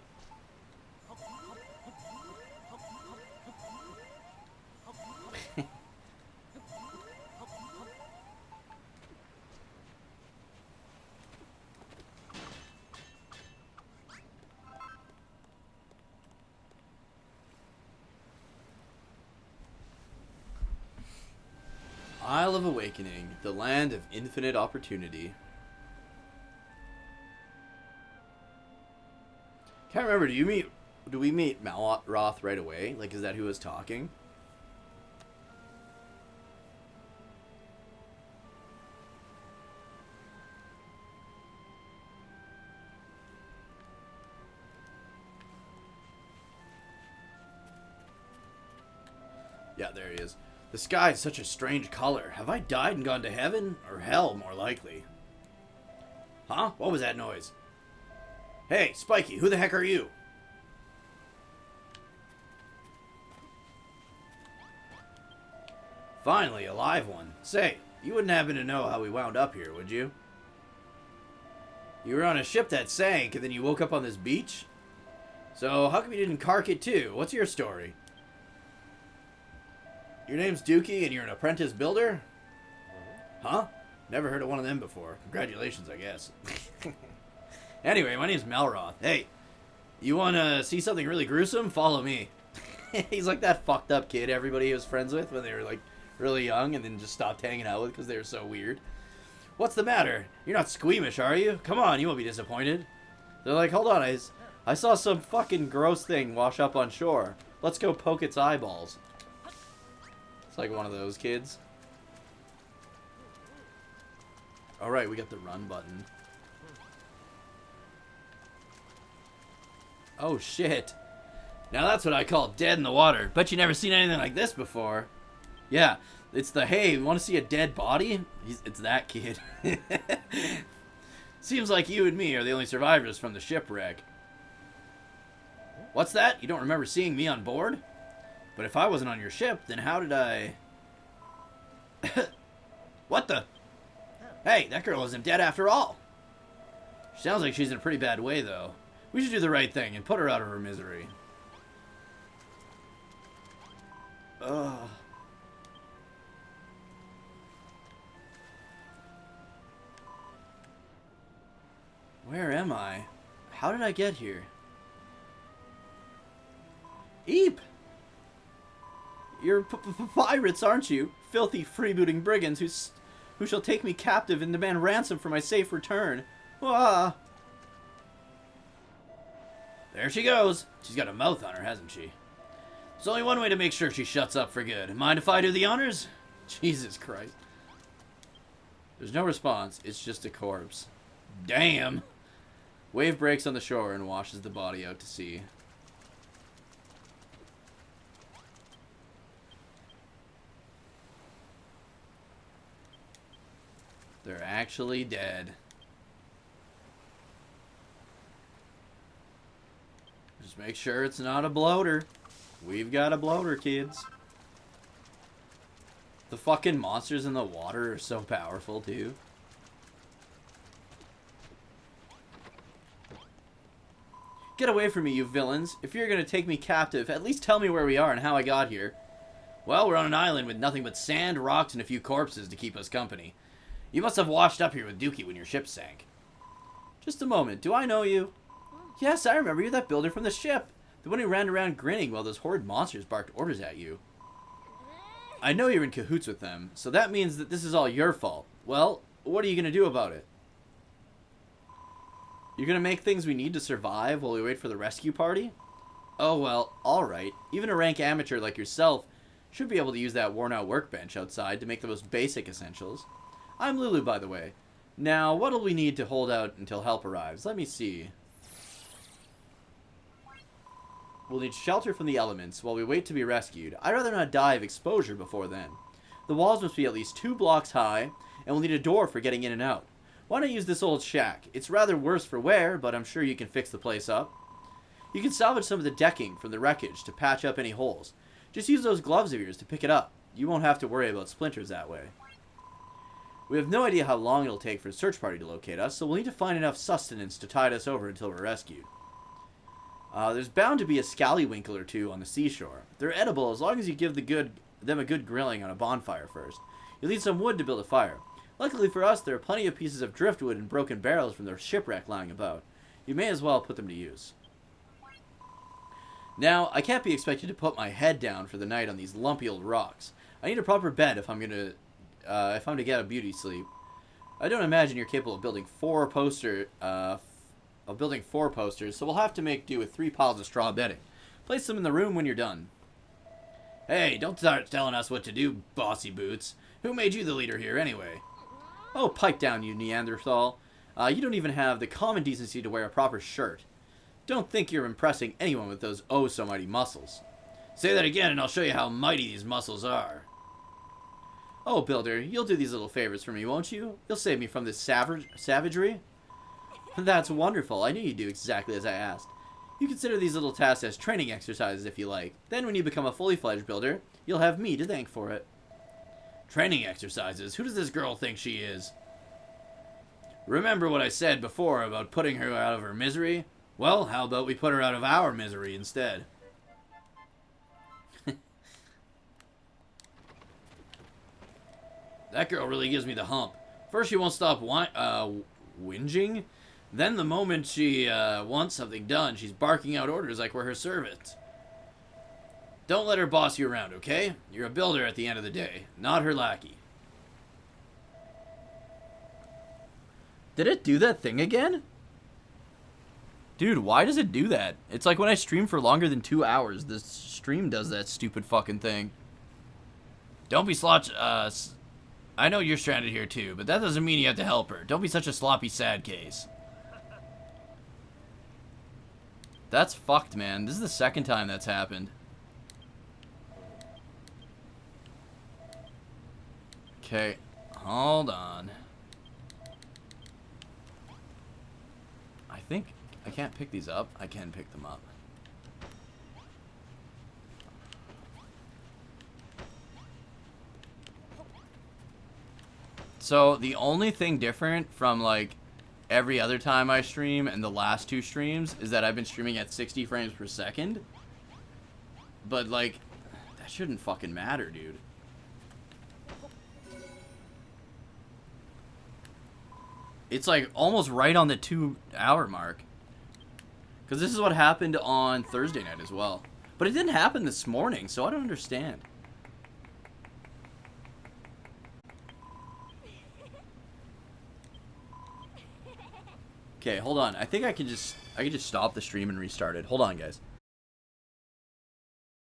Isle of Awakening, the land of infinite opportunity. Can't remember, do we meet Malroth right away? Like, is that who was talking? Yeah, there he is. The sky is such a strange color. Have I died and gone to heaven? Or hell, more likely. Huh? What was that noise? Hey, Spiky, who the heck are you? Finally, a live one. Say, you wouldn't happen to know how we wound up here, would you? You were on a ship that sank, and then you woke up on this beach? So, how come you didn't cark it too? What's your story? Your name's Dookie, and you're an apprentice builder? Huh? Never heard of one of them before. Congratulations, I guess. Anyway, my name's Malroth. Hey, you want to see something really gruesome? Follow me. He's like that fucked up kid everybody was friends with when they were like really young and then just stopped hanging out with because they were so weird. What's the matter? You're not squeamish, are you? Come on, you won't be disappointed. They're like, hold on, I saw some fucking gross thing wash up on shore. Let's go poke its eyeballs. It's like one of those kids. Alright, we got the run button. Oh shit. Now that's what I call dead in the water. Bet you never seen anything like this before. Yeah, it's the, hey, want to see a dead body? It's that kid. Seems like you and me are the only survivors from the shipwreck. What's that? You don't remember seeing me on board? But if I wasn't on your ship, then how did I... What the... Hey, that girl isn't dead after all. She sounds like she's in a pretty bad way, though. We should do the right thing and put her out of her misery. Ugh. am I? How did I get here? Eep! You're pirates, aren't you? Filthy freebooting brigands who shall take me captive and demand ransom for my safe return. Ah! There she goes. She's got a mouth on her, hasn't she? There's only one way to make sure she shuts up for good. Mind if I do the honors? Jesus Christ. There's no response. It's just a corpse. Damn. Wave breaks on the shore and washes the body out to sea. They're actually dead. Just make sure it's not a bloater. We've got a bloater, kids. The fucking monsters in the water are so powerful, too. Get away from me, you villains. If you're gonna take me captive, at least tell me where we are and how I got here. Well, we're on an island with nothing but sand, rocks, and a few corpses to keep us company. You must have washed up here with Dookie when your ship sank. Just a moment. Do I know you? Yes, I remember you, that builder from the ship. The one who ran around grinning while those horrid monsters barked orders at you. I know you're in cahoots with them, so that means that this is all your fault. Well, what are you gonna do about it? You're gonna make things we need to survive while we wait for the rescue party? Oh well, alright. Even a rank amateur like yourself should be able to use that worn-out workbench outside to make the most basic essentials. I'm Lulu, by the way. Now, what'll we need to hold out until help arrives? Let me see. We'll need shelter from the elements while we wait to be rescued. I'd rather not die of exposure before then. The walls must be at least 2 blocks high, and we'll need a door for getting in and out. Why not use this old shack? It's rather worse for wear, but I'm sure you can fix the place up. You can salvage some of the decking from the wreckage to patch up any holes. Just use those gloves of yours to pick it up. You won't have to worry about splinters that way. We have no idea how long it'll take for a search party to locate us, so we'll need to find enough sustenance to tide us over until we're rescued. There's bound to be a scallywinkle or two on the seashore. They're edible as long as you give them a good grilling on a bonfire first. You'll need some wood to build a fire. Luckily for us, there are plenty of pieces of driftwood and broken barrels from their shipwreck lying about. You may as well put them to use. Now, I can't be expected to put my head down for the night on these lumpy old rocks. I need a proper bed if I'm to get a beauty sleep. I don't imagine you're capable of building 4 posters, so we'll have to make do with 3 piles of straw bedding. Place them in the room when you're done. Hey, don't start telling us what to do, bossy boots. Who made you the leader here, anyway? Oh, pipe down, you Neanderthal. You don't even have the common decency to wear a proper shirt. Don't think you're impressing anyone with those oh-so-mighty muscles. Say that again and I'll show you how mighty these muscles are. Oh, Builder, you'll do these little favors for me, won't you? You'll save me from this savagery? That's wonderful. I knew you'd do exactly as I asked. You consider these little tasks as training exercises if you like. Then when you become a fully fledged builder, you'll have me to thank for it. Training exercises? Who does this girl think she is? Remember what I said before about putting her out of her misery? Well, how about we put her out of our misery instead? That girl really gives me the hump. First she won't stop whinging. Then the moment she wants something done, she's barking out orders like we're her servants. Don't let her boss you around, okay? You're a builder at the end of the day, not her lackey. Did it do that thing again? Dude, why does it do that? It's like when I stream for longer than 2 hours, the stream does that stupid fucking thing. Don't be I know you're stranded here too, but that doesn't mean you have to help her. Don't be such a sloppy sad case. That's fucked, man. This is the second time that's happened. Okay, hold on. I think I can't pick these up. I can pick them up. So the only thing different from like every other time I stream and the last 2 streams is that I've been streaming at 60 frames per second. But like, that shouldn't fucking matter, dude. It's like almost right on the 2-hour mark. Because this is what happened on Thursday night as well. But it didn't happen this morning, so I don't understand. Okay, hold on. I think I can just stop the stream and restart it. Hold on, guys.